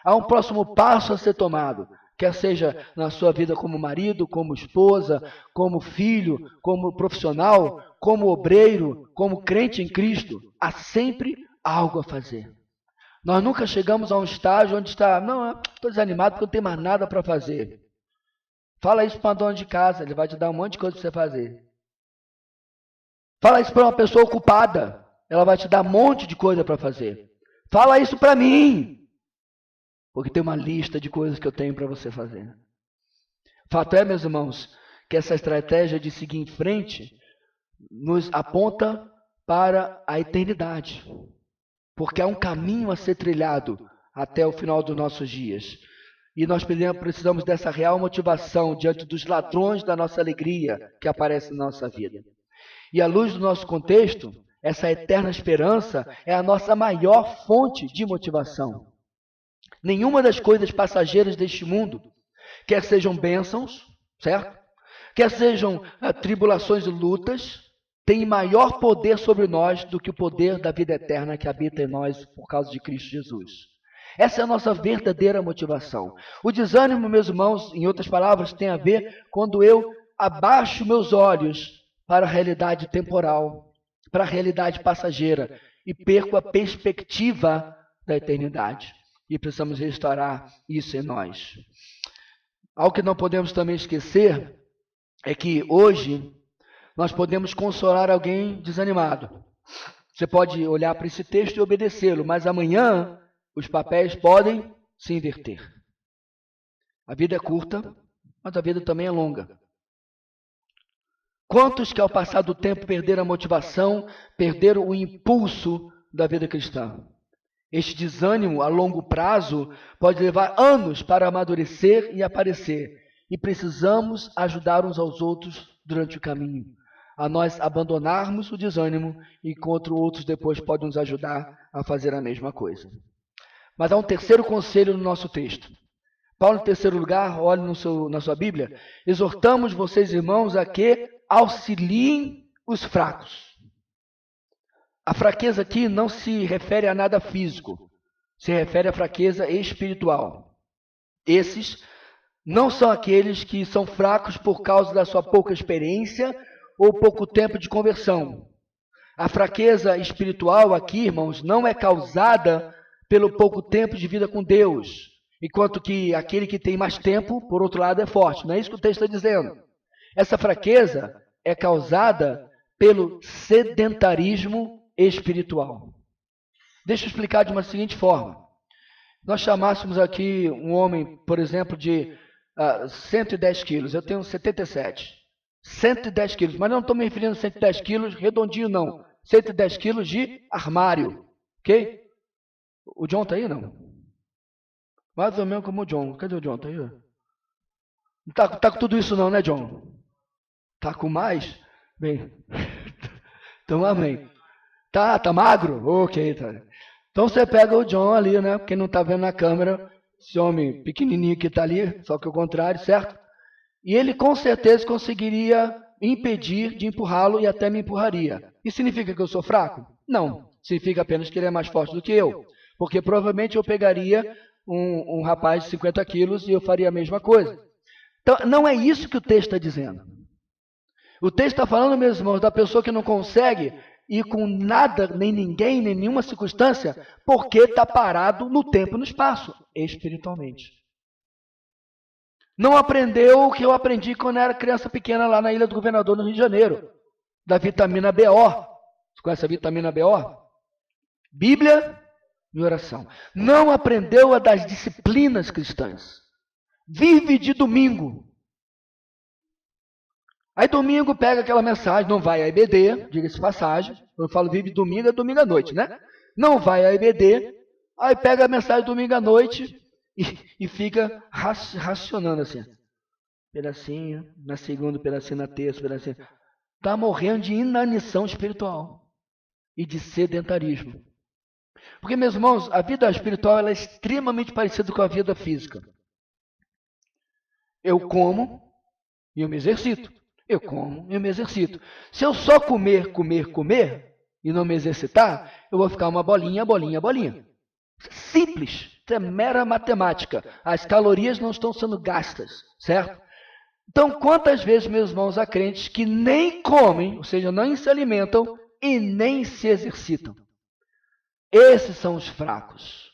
Há um próximo passo a ser tomado. Quer seja na sua vida como marido, como esposa, como filho, como profissional, como obreiro, como crente em Cristo, há sempre algo a fazer. Nós nunca chegamos a um estágio onde está, não, estou desanimado porque não tem mais nada para fazer. Fala isso para uma dona de casa, ele vai te dar um monte de coisa para você fazer. Fala isso para uma pessoa ocupada, ela vai te dar um monte de coisa para fazer. Fala isso para mim. Porque tem uma lista de coisas que eu tenho para você fazer. Fato é, meus irmãos, que essa estratégia de seguir em frente nos aponta para a eternidade. Porque há um caminho a ser trilhado até o final dos nossos dias. E nós precisamos dessa real motivação diante dos ladrões da nossa alegria que aparecem na nossa vida. E à luz do nosso contexto, essa eterna esperança é a nossa maior fonte de motivação. Nenhuma das coisas passageiras deste mundo, quer sejam bênçãos, certo? Quer sejam tribulações e lutas, tem maior poder sobre nós do que o poder da vida eterna que habita em nós por causa de Cristo Jesus. Essa é a nossa verdadeira motivação. O desânimo, meus irmãos, em outras palavras, tem a ver quando eu abaixo meus olhos para a realidade temporal, para a realidade passageira e perco a perspectiva da eternidade. E precisamos restaurar isso em nós. Algo que não podemos também esquecer é que hoje nós podemos consolar alguém desanimado. Você pode olhar para esse texto e obedecê-lo, mas amanhã os papéis podem se inverter. A vida é curta, mas a vida também é longa. Quantos que ao passar do tempo perderam a motivação, perderam o impulso da vida cristã? Este desânimo a longo prazo pode levar anos para amadurecer e aparecer. E precisamos ajudar uns aos outros durante o caminho. A nós abandonarmos o desânimo, enquanto outros depois podem nos ajudar a fazer a mesma coisa. Mas há um terceiro conselho no nosso texto. Paulo, em terceiro lugar, olhe na sua Bíblia, exortamos vocês, irmãos, a que auxiliem os fracos. A fraqueza aqui não se refere a nada físico, se refere à fraqueza espiritual. Esses não são aqueles que são fracos por causa da sua pouca experiência ou pouco tempo de conversão. A fraqueza espiritual aqui, irmãos, não é causada pelo pouco tempo de vida com Deus, enquanto que aquele que tem mais tempo, por outro lado, é forte. Não é isso que o texto está dizendo. Essa fraqueza é causada pelo sedentarismo espiritual. Deixa eu explicar de uma seguinte forma. Nós chamássemos aqui um homem, por exemplo, de 110 quilos. Eu tenho 77. 110 quilos. Mas não estou me referindo a 110 quilos redondinho, não. 110 quilos de armário. Ok? O John está aí, não? Mais ou menos como o John. Cadê o John? Está aí? Não tá com tudo isso não, né, John? Tá com mais? Bem, então amém. Tá magro? Ok, tá. Então você pega o John ali, né? Quem não está vendo na câmera, esse homem pequenininho que está ali, só que o contrário, certo? E ele com certeza conseguiria impedir de empurrá-lo e até me empurraria. Isso significa que eu sou fraco? Não. Significa apenas que ele é mais forte do que eu. Porque provavelmente eu pegaria um rapaz de 50 quilos e eu faria a mesma coisa. Então, não é isso que o texto está dizendo. O texto está falando, meus irmãos, da pessoa que não consegue ir com nada, nem ninguém, nem nenhuma circunstância, porque está parado no tempo e no espaço, espiritualmente. Não aprendeu o que eu aprendi quando era criança pequena lá na Ilha do Governador, no Rio de Janeiro, da vitamina BO. Você conhece a vitamina BO? Bíblia e oração. Não aprendeu a das disciplinas cristãs. Vive de domingo. Aí domingo pega aquela mensagem, não vai à IBD, diga-se passagem. Quando eu falo vive domingo, é domingo à noite, né? Não vai à IBD, aí pega a mensagem domingo à noite e fica racionando assim. Pedacinho, na segunda, pedacinho na terça, pedacinho. Está morrendo de inanição espiritual e de sedentarismo. Porque, meus irmãos, a vida espiritual ela é extremamente parecida com a vida física. Eu como e eu me exercito. Eu como e eu me exercito. Se eu só comer e não me exercitar, eu vou ficar uma bolinha. Simples, isso é mera matemática. As calorias não estão sendo gastas, certo? Então, quantas vezes, meus irmãos, há crentes que nem comem, ou seja, nem se alimentam e nem se exercitam? Esses são os fracos.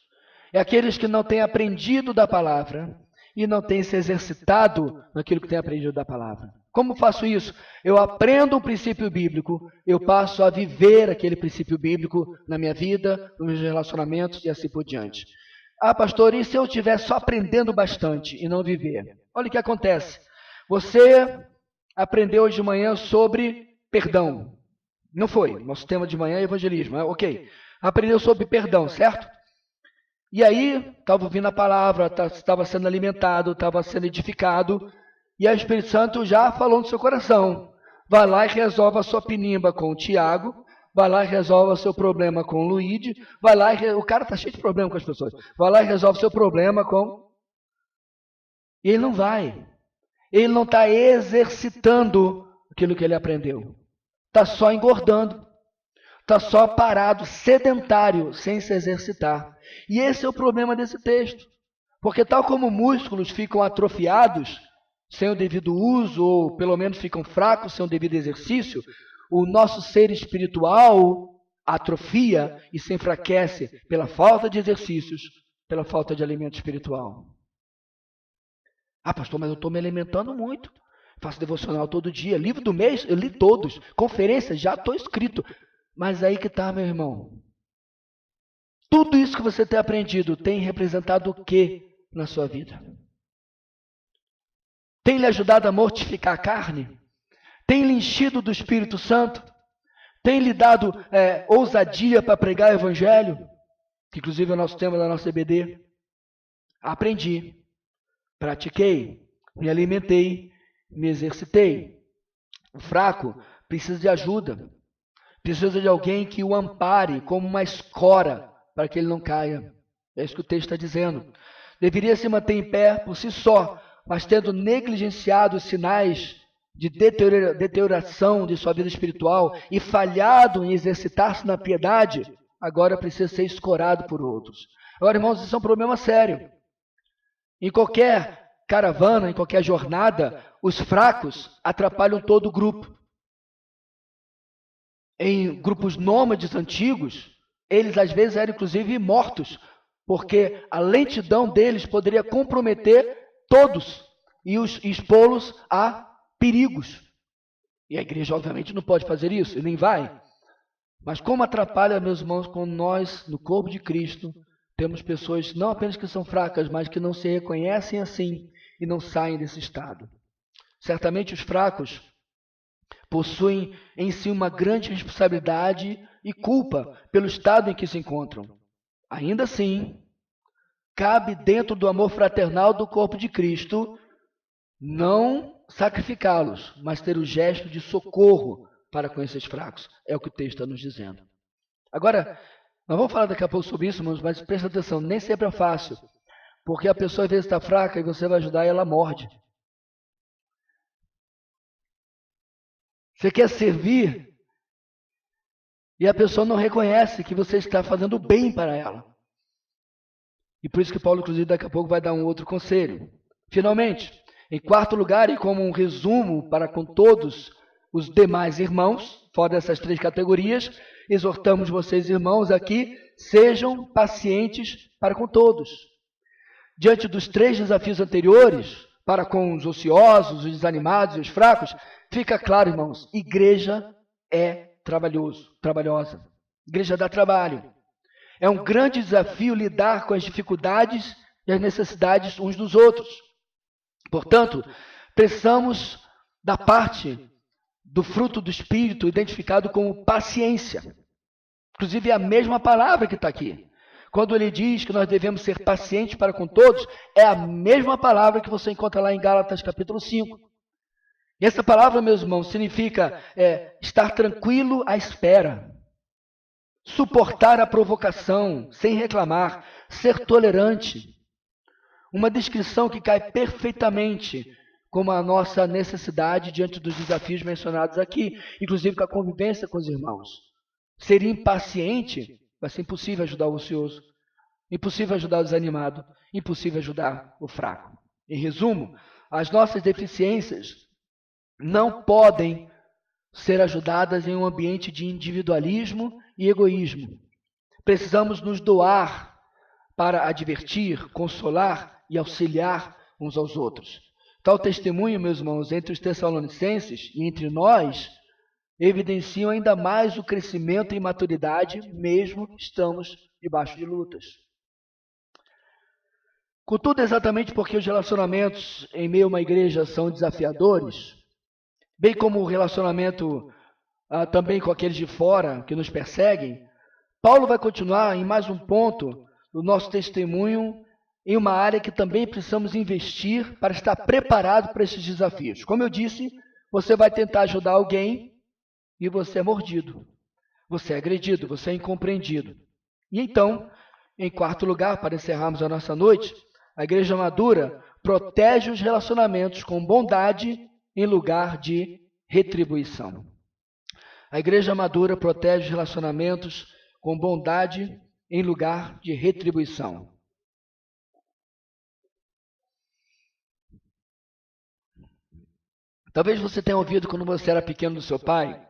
É aqueles que não têm aprendido da palavra e não têm se exercitado naquilo que têm aprendido da palavra. Como faço isso? Eu aprendo um princípio bíblico, eu passo a viver aquele princípio bíblico na minha vida, nos meus relacionamentos e assim por diante. Ah, pastor, e se eu estiver só aprendendo bastante e não viver? Olha o que acontece. Você aprendeu hoje de manhã sobre perdão. Não foi. Nosso tema de manhã é evangelismo. Ok. Aprendeu sobre perdão, certo? E aí, estava ouvindo a palavra, estava sendo alimentado, estava sendo edificado, e o Espírito Santo já falou no seu coração. Vai lá e resolve a sua pinimba com o Tiago, vai lá e resolve o seu problema com o Luíde, vai lá e... O cara está cheio de problema com as pessoas. Vai lá e resolve o seu problema com... E ele não vai. Ele não está exercitando aquilo que ele aprendeu. Está só engordando. Está só parado, sedentário, sem se exercitar. E esse é o problema desse texto. Porque tal como músculos ficam atrofiados sem o devido uso, ou pelo menos ficam fracos sem o devido exercício, o nosso ser espiritual atrofia e se enfraquece pela falta de exercícios, pela falta de alimento espiritual. Ah, pastor, mas eu estou me alimentando muito. Faço devocional todo dia. Livro do mês, eu li todos. Conferências, já estou inscrito. Mas aí que está, meu irmão. Tudo isso que você tem aprendido tem representado o que na sua vida? Tem lhe ajudado a mortificar a carne? Tem lhe enchido do Espírito Santo? Tem lhe dado ousadia para pregar o Evangelho? Que inclusive é o nosso tema da nossa EBD. Aprendi, pratiquei, me alimentei, me exercitei. O fraco precisa de ajuda. Precisa de alguém que o ampare como uma escora para que ele não caia. É isso que o texto está dizendo. Deveria se manter em pé por si só, mas tendo negligenciado os sinais de deterioração de sua vida espiritual e falhado em exercitar-se na piedade, agora precisa ser escorado por outros. Agora, irmãos, isso é um problema sério. Em qualquer caravana, em qualquer jornada, os fracos atrapalham todo o grupo. Em grupos nômades antigos, eles às vezes eram inclusive mortos, porque a lentidão deles poderia comprometer todos e expô-los a perigos. E a igreja obviamente não pode fazer isso, e nem vai. Mas como atrapalha, meus irmãos, quando nós, no corpo de Cristo, temos pessoas não apenas que são fracas, mas que não se reconhecem assim e não saem desse estado. Certamente os fracos possuem em si uma grande responsabilidade e culpa pelo estado em que se encontram. Ainda assim, cabe dentro do amor fraternal do corpo de Cristo não sacrificá-los, mas ter o gesto de socorro para com esses fracos. É o que o texto está nos dizendo. Agora, nós vamos falar daqui a pouco sobre isso, mas presta atenção, nem sempre é fácil, porque a pessoa às vezes está fraca e você vai ajudar e ela morde. Você quer servir e a pessoa não reconhece que você está fazendo bem para ela. E por isso que Paulo, inclusive, daqui a pouco vai dar um outro conselho. Finalmente, em quarto lugar, e como um resumo para com todos os demais irmãos, fora dessas 3 categorias, exortamos vocês, irmãos, aqui, sejam pacientes para com todos. Diante dos 3 desafios anteriores, para com os ociosos, os desanimados e os fracos, fica claro, irmãos, igreja é trabalhosa. Igreja dá trabalho. É um grande desafio lidar com as dificuldades e as necessidades uns dos outros. Portanto, precisamos da parte do fruto do Espírito identificado como paciência. Inclusive é a mesma palavra que está aqui. Quando ele diz que nós devemos ser pacientes para com todos, é a mesma palavra que você encontra lá em Gálatas capítulo 5. E essa palavra, meus irmãos, significa estar tranquilo à espera, suportar a provocação sem reclamar, ser tolerante. Uma descrição que cai perfeitamente como a nossa necessidade diante dos desafios mencionados aqui, inclusive com a convivência com os irmãos. Ser impaciente vai ser impossível ajudar o ocioso, impossível ajudar o desanimado, impossível ajudar o fraco. Em resumo, as nossas deficiências não podem ser ajudadas em um ambiente de individualismo e egoísmo. Precisamos nos doar para advertir, consolar e auxiliar uns aos outros. Tal testemunho, meus irmãos, entre os tessalonicenses e entre nós, evidenciam ainda mais o crescimento e maturidade, mesmo estamos debaixo de lutas. Contudo, exatamente porque os relacionamentos em meio a uma igreja são desafiadores, bem como o relacionamento também com aqueles de fora que nos perseguem, Paulo vai continuar em mais um ponto do nosso testemunho em uma área que também precisamos investir para estar preparado para esses desafios. Como eu disse, você vai tentar ajudar alguém e você é mordido, você é agredido, você é incompreendido. E então, em quarto lugar, para encerrarmos a nossa noite, a igreja madura protege os relacionamentos com bondade em lugar de retribuição. A igreja madura protege os relacionamentos com bondade em lugar de retribuição. Talvez você tenha ouvido quando você era pequeno do seu pai,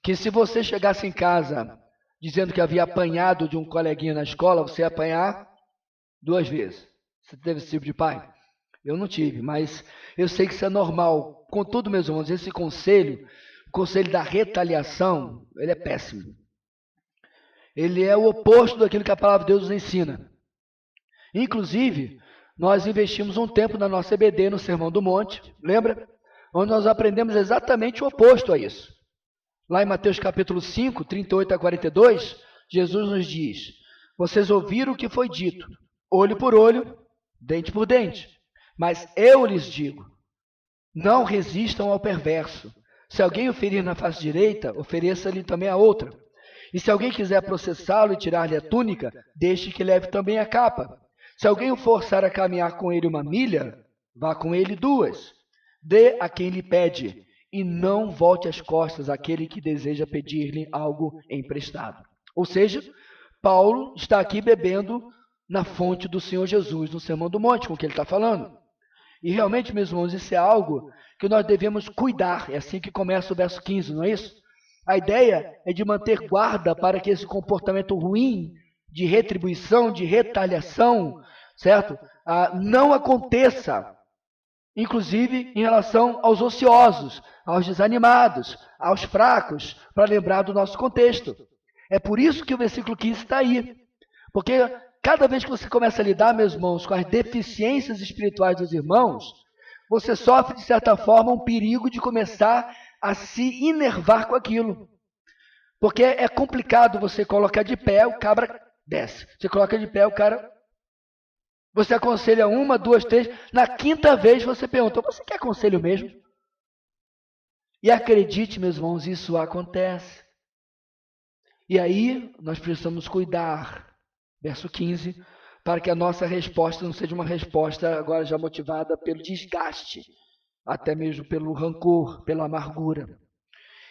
que se você chegasse em casa dizendo que havia apanhado de um coleguinha na escola, você ia apanhar 2 vezes. Você teve esse tipo de pai? Eu não tive, mas eu sei que isso é normal. Contudo, meus irmãos, esse conselho, o conselho da retaliação, ele é péssimo. Ele é o oposto daquilo que a palavra de Deus nos ensina. Inclusive, nós investimos um tempo na nossa EBD, no Sermão do Monte, lembra? Onde nós aprendemos exatamente o oposto a isso. Lá em Mateus capítulo 5, 38 a 42, Jesus nos diz: vocês ouviram o que foi dito, olho por olho, dente por dente. Mas eu lhes digo, não resistam ao perverso. Se alguém o ferir na face direita, ofereça-lhe também a outra. E se alguém quiser processá-lo e tirar-lhe a túnica, deixe que leve também a capa. Se alguém o forçar a caminhar com ele 1 milha, vá com ele 2. Dê a quem lhe pede, e não volte as costas àquele que deseja pedir-lhe algo emprestado. Ou seja, Paulo está aqui bebendo na fonte do Senhor Jesus, no Sermão do Monte, com o que ele está falando. E realmente, meus irmãos, isso é algo que nós devemos cuidar. É assim que começa o verso 15, não é isso? A ideia é de manter guarda para que esse comportamento ruim de retribuição, de retaliação, certo? Não aconteça. Inclusive em relação aos ociosos, aos desanimados, aos fracos, para lembrar do nosso contexto. É por isso que o versículo 15 está aí. Porque cada vez que você começa a lidar, meus irmãos, com as deficiências espirituais dos irmãos, você sofre, de certa forma, um perigo de começar a se enervar com aquilo. Porque é complicado você colocar de pé, o cabra desce. Você coloca de pé, o cara... Você aconselha 1, 2, 3, na 5ª vez você pergunta, você quer conselho mesmo? E acredite, meus irmãos, isso acontece. E aí, nós precisamos cuidar, verso 15, para que a nossa resposta não seja uma resposta agora já motivada pelo desgaste, até mesmo pelo rancor, pela amargura.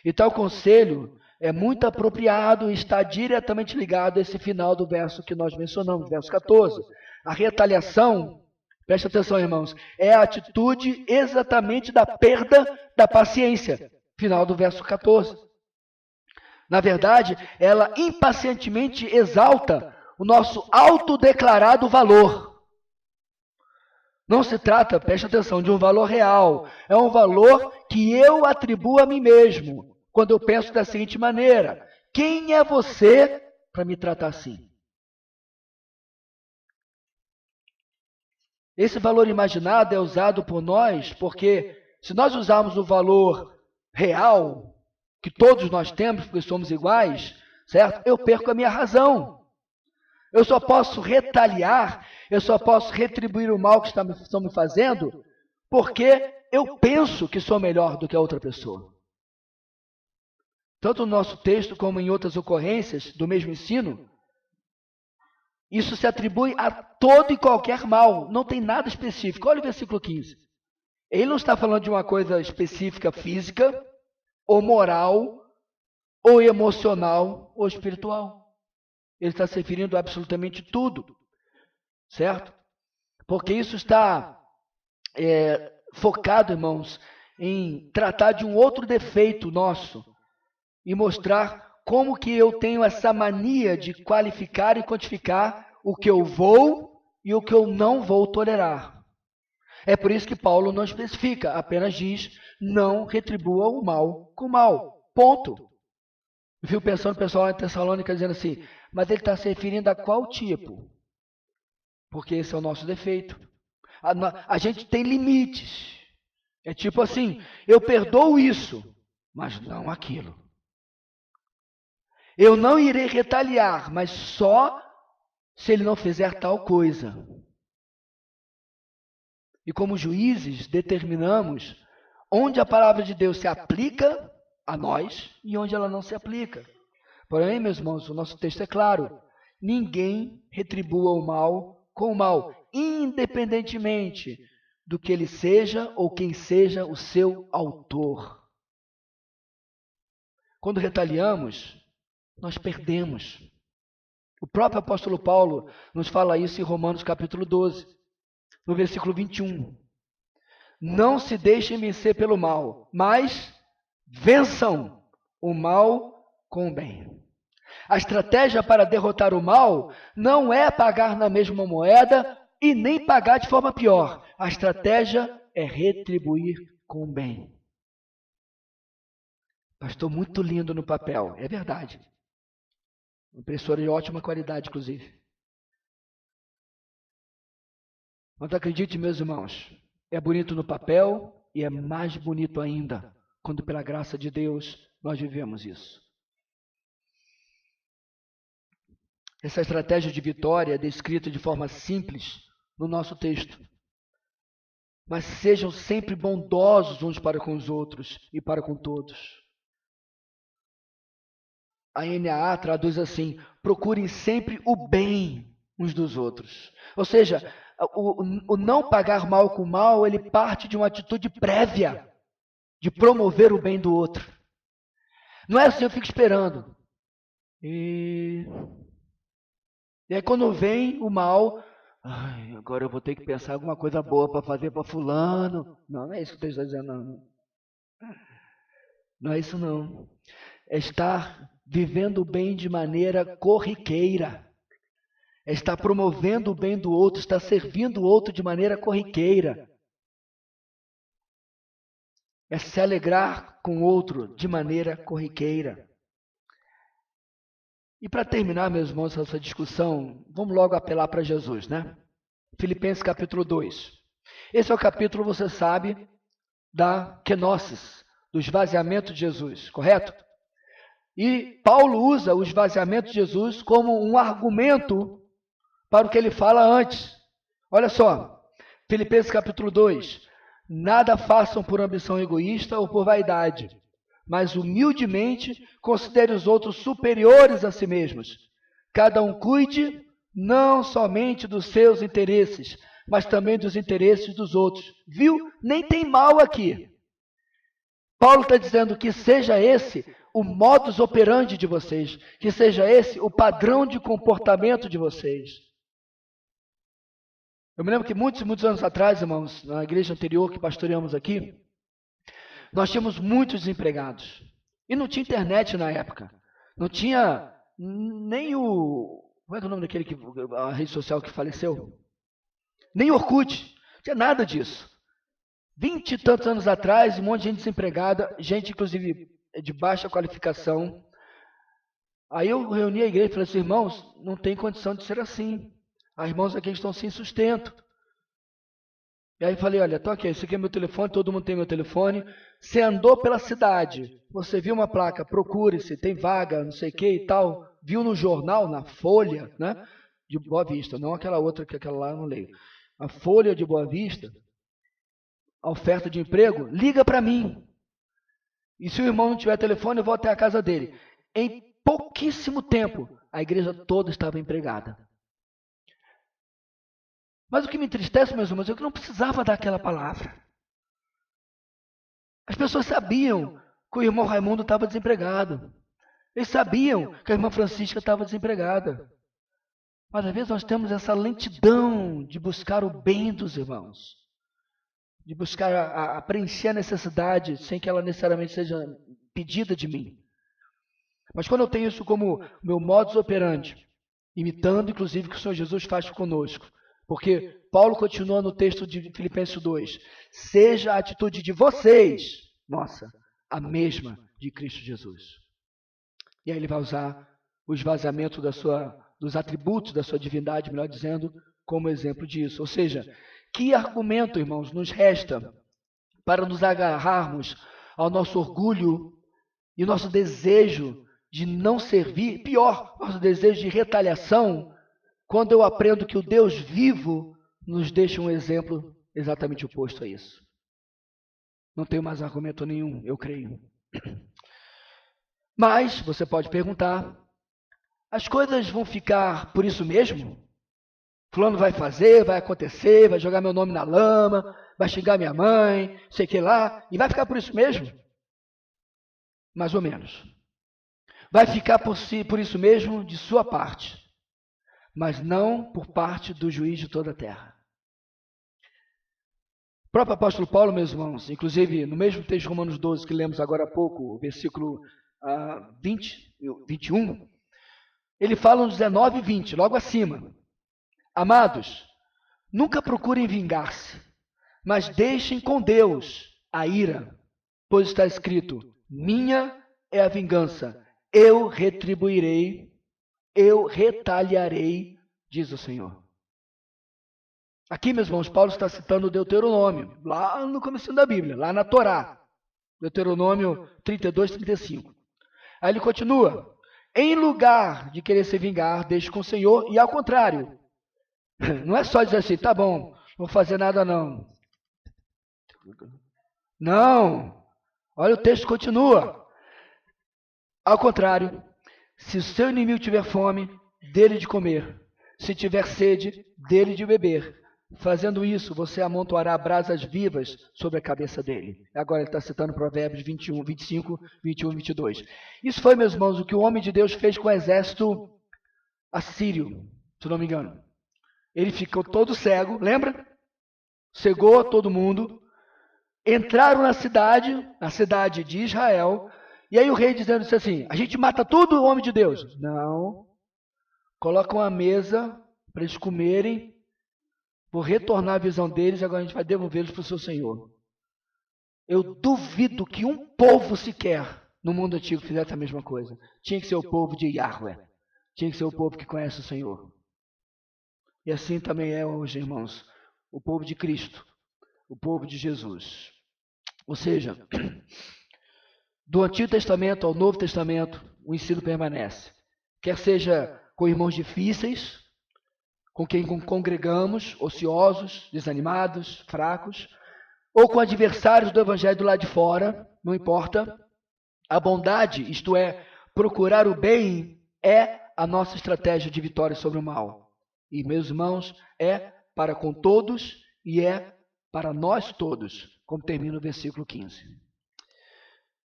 E tal conselho é muito apropriado e está diretamente ligado a esse final do verso que nós mencionamos, verso 14. A retaliação, preste atenção, irmãos, é a atitude exatamente da perda da paciência. Final do verso 14. Na verdade, ela impacientemente exalta o nosso autodeclarado valor. Não se trata, preste atenção, de um valor real. É um valor que eu atribuo a mim mesmo, quando eu penso da seguinte maneira: quem é você para me tratar assim? Esse valor imaginado é usado por nós porque, se nós usarmos o valor real, que todos nós temos, porque somos iguais, certo? Eu perco a minha razão. Eu só posso retaliar, eu só posso retribuir o mal que estão me fazendo, porque eu penso que sou melhor do que a outra pessoa. Tanto no nosso texto como em outras ocorrências do mesmo ensino, isso se atribui a todo e qualquer mal, não tem nada específico. Olha o versículo 15. Ele não está falando de uma coisa específica física, ou moral, ou emocional, ou espiritual. Ele está se referindo a absolutamente tudo, certo? Porque isso está focado, irmãos, em tratar de um outro defeito nosso e mostrar como que eu tenho essa mania de qualificar e quantificar o que eu vou e o que eu não vou tolerar. É por isso que Paulo não especifica, apenas diz: não retribua o mal com o mal. Ponto. Eu fico pensando, o pessoal em Tessalônica dizendo assim, mas ele está se referindo a qual tipo? Porque esse é o nosso defeito. A gente tem limites. É tipo assim, eu perdoo isso, mas não aquilo. Eu não irei retaliar, mas só se ele não fizer tal coisa. E como juízes, determinamos onde a palavra de Deus se aplica a nós e onde ela não se aplica. Porém, meus irmãos, o nosso texto é claro. Ninguém retribua o mal com o mal, independentemente do que ele seja ou quem seja o seu autor. Quando retaliamos, nós perdemos. O próprio apóstolo Paulo nos fala isso em Romanos capítulo 12, no versículo 21. Não se deixem vencer pelo mal, mas vençam o mal com o bem. A estratégia para derrotar o mal não é pagar na mesma moeda e nem pagar de forma pior. A estratégia é retribuir com o bem. Pastor, muito lindo no papel. É verdade. Impressora de ótima qualidade, inclusive. Mas acredite, meus irmãos, é bonito no papel e é mais bonito ainda quando, pela graça de Deus, nós vivemos isso. Essa estratégia de vitória é descrita de forma simples no nosso texto. Mas sejam sempre bondosos uns para com os outros e para com todos. A NAA traduz assim: procurem sempre o bem uns dos outros. Ou seja, o não pagar mal com mal, ele parte de uma atitude prévia de promover o bem do outro. Não é assim, eu fico esperando. E aí quando vem o mal, agora eu vou ter que pensar alguma coisa boa para fazer para fulano. Não é isso que eu estou dizendo, não. Não é isso, não. É estar vivendo o bem de maneira corriqueira. É estar promovendo o bem do outro, estar servindo o outro de maneira corriqueira. É se alegrar com o outro de maneira corriqueira. E para terminar, meus irmãos, essa discussão, vamos logo apelar para Jesus, né? Filipenses capítulo 2. Esse é o capítulo, você sabe, da kenosis, do esvaziamento de Jesus, correto? E Paulo usa o esvaziamento de Jesus como um argumento para o que ele fala antes. Olha só, Filipenses capítulo 2. Nada façam por ambição egoísta ou por vaidade, mas humildemente considere os outros superiores a si mesmos. Cada um cuide não somente dos seus interesses, mas também dos interesses dos outros. Viu? Nem tem mal aqui. Paulo está dizendo que seja esse o modus operandi de vocês, que seja esse o padrão de comportamento de vocês. Eu me lembro que muitos anos atrás, irmãos, na igreja anterior que pastoreamos aqui, Nós tínhamos muitos desempregados. E não tinha internet na época. Não tinha nem o... Como é que é o nome daquele a rede social que faleceu? Nem Orkut. Não tinha nada disso. 20 e tantos anos atrás, um monte de gente desempregada, gente inclusive de baixa qualificação. Aí eu reuni a igreja e falei assim, irmãos, não tem condição de ser assim. Os irmãos aqui estão sem sustento. E aí falei, olha, toque aí, esse aqui é meu telefone, todo mundo tem meu telefone. Você andou pela cidade, você viu uma placa, procure-se, tem vaga, não sei o que e tal. Viu no jornal, na Folha, né, de Boa Vista, não aquela outra, que aquela lá eu não leio. A Folha de Boa Vista, a oferta de emprego, liga para mim. E se o irmão não tiver telefone, eu vou até a casa dele. Em pouquíssimo tempo, a igreja toda estava empregada. Mas o que me entristece, meus irmãos, é que eu não precisava dar aquela palavra. As pessoas sabiam que o irmão Raimundo estava desempregado. Eles sabiam que a irmã Francisca estava desempregada. Mas às vezes nós temos essa lentidão de buscar o bem dos irmãos. De buscar a preencher a necessidade sem que ela necessariamente seja pedida de mim. Mas quando eu tenho isso como meu modus operandi, imitando inclusive o que o Senhor Jesus faz conosco, porque Paulo continua no texto de Filipenses 2, seja a atitude de vocês, nossa, a mesma de Cristo Jesus. E aí ele vai usar o esvaziamento dos atributos da sua divindade, melhor dizendo, como exemplo disso. Ou seja, que argumento, irmãos, nos resta para nos agarrarmos ao nosso orgulho e nosso desejo de não servir, pior, nosso desejo de retaliação, quando eu aprendo que o Deus vivo nos deixa um exemplo exatamente oposto a isso. Não tenho mais argumento nenhum, eu creio. Mas, você pode perguntar, as coisas vão ficar por isso mesmo? Fulano vai fazer, vai acontecer, vai jogar meu nome na lama, vai xingar minha mãe, sei que lá, e vai ficar por isso mesmo? Mais ou menos. Vai ficar por isso mesmo de sua parte, mas não por parte do juiz de toda a terra. O próprio apóstolo Paulo, meus irmãos, inclusive no mesmo texto de Romanos 12 que lemos agora há pouco, o versículo 21, ele fala nos 19 e 20, logo acima. Amados, nunca procurem vingar-se, mas deixem com Deus a ira, pois está escrito, minha é a vingança, eu retribuirei, eu retaliarei, diz o Senhor. Aqui, meus irmãos, Paulo está citando o Deuteronômio, lá no começo da Bíblia, lá na Torá, Deuteronômio 32, 35. Aí ele continua, em lugar de querer se vingar, deixe com o Senhor, e ao contrário, não é só dizer assim, tá bom, não vou fazer nada não. Não, olha o texto continua. Ao contrário, se o seu inimigo tiver fome, dê-lhe de comer. Se tiver sede, dê-lhe de beber. Fazendo isso, você amontoará brasas vivas sobre a cabeça dele. Agora ele está citando Provérbios 21, 25, 21 e 22. Isso foi, meus irmãos, o que o homem de Deus fez com o exército assírio, se não me engano. Ele ficou todo cego, lembra? Cegou todo mundo. Entraram na cidade de Israel, e aí o rei dizendo assim, a gente mata tudo o homem de Deus. Não. Colocam a mesa para eles comerem, vou retornar a visão deles, agora a gente vai devolvê-los para o seu Senhor. Eu duvido que um povo sequer no mundo antigo fizesse a mesma coisa. Tinha que ser o povo de Yahweh. Tinha que ser o povo que conhece o Senhor. E assim também é hoje, irmãos, o povo de Cristo, o povo de Jesus. Ou seja, do Antigo Testamento ao Novo Testamento, o ensino permanece. Quer seja com irmãos difíceis, com quem congregamos, ociosos, desanimados, fracos, ou com adversários do Evangelho do lado de fora, não importa. A bondade, isto é, procurar o bem, é a nossa estratégia de vitória sobre o mal. E, meus irmãos, é para com todos e é para nós todos, como termina o versículo 15.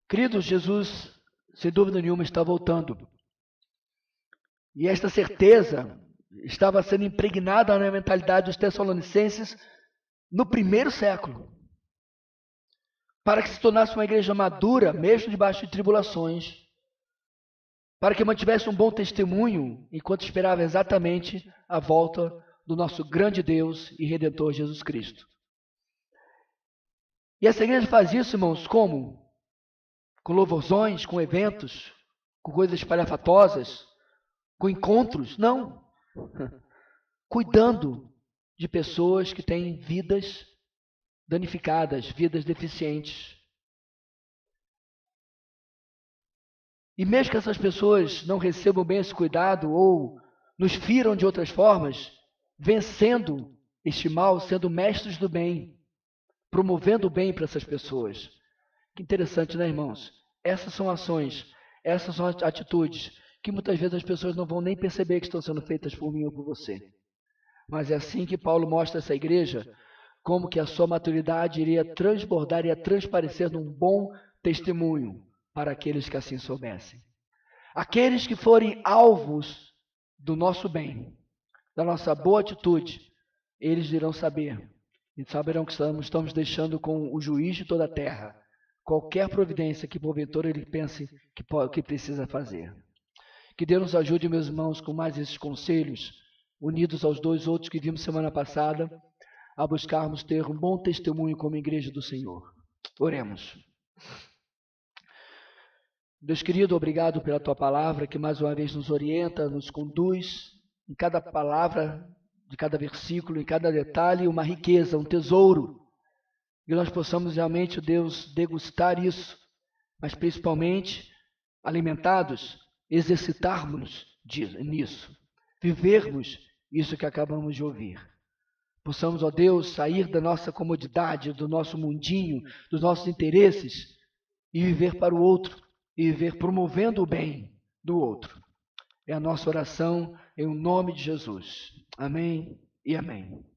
Queridos, Jesus, sem dúvida nenhuma, está voltando. E esta certeza estava sendo impregnada na mentalidade dos Tessalonicenses no primeiro século. para que se tornasse uma igreja madura, mesmo debaixo de tribulações, para que mantivesse um bom testemunho enquanto esperava exatamente a volta do nosso grande Deus e Redentor Jesus Cristo. E essa igreja faz isso, irmãos, como? Com louvorzões, com eventos, com coisas espalhafatosas, com encontros? Não. Cuidando de pessoas que têm vidas danificadas, vidas deficientes. E mesmo que essas pessoas não recebam bem esse cuidado ou nos firam de outras formas, vencendo este mal, sendo mestres do bem, promovendo o bem para essas pessoas. Que interessante, né, irmãos? Essas são ações, essas são atitudes que muitas vezes as pessoas não vão nem perceber que estão sendo feitas por mim ou por você. Mas é assim que Paulo mostra essa igreja, como que a sua maturidade iria transbordar, iria transparecer num bom testemunho para aqueles que assim soubessem. Aqueles que forem alvos do nosso bem, da nossa boa atitude, eles irão saber, e saberão que estamos deixando com o juiz de toda a terra qualquer providência que porventura ele pense que precisa fazer. Que Deus nos ajude, meus irmãos, com mais esses conselhos, unidos aos dois outros que vimos semana passada, a buscarmos ter um bom testemunho como igreja do Senhor. Oremos. Deus querido, obrigado pela tua palavra, que mais uma vez nos orienta, nos conduz, em cada palavra, de cada versículo, em cada detalhe, uma riqueza, um tesouro. E nós possamos realmente, Deus, degustar isso, mas principalmente, alimentados, exercitarmos nisso, vivermos isso que acabamos de ouvir. Possamos, ó Deus, sair da nossa comodidade, do nosso mundinho, dos nossos interesses e viver para o outro, e viver promovendo o bem do outro. É a nossa oração em nome de Jesus. Amém e amém.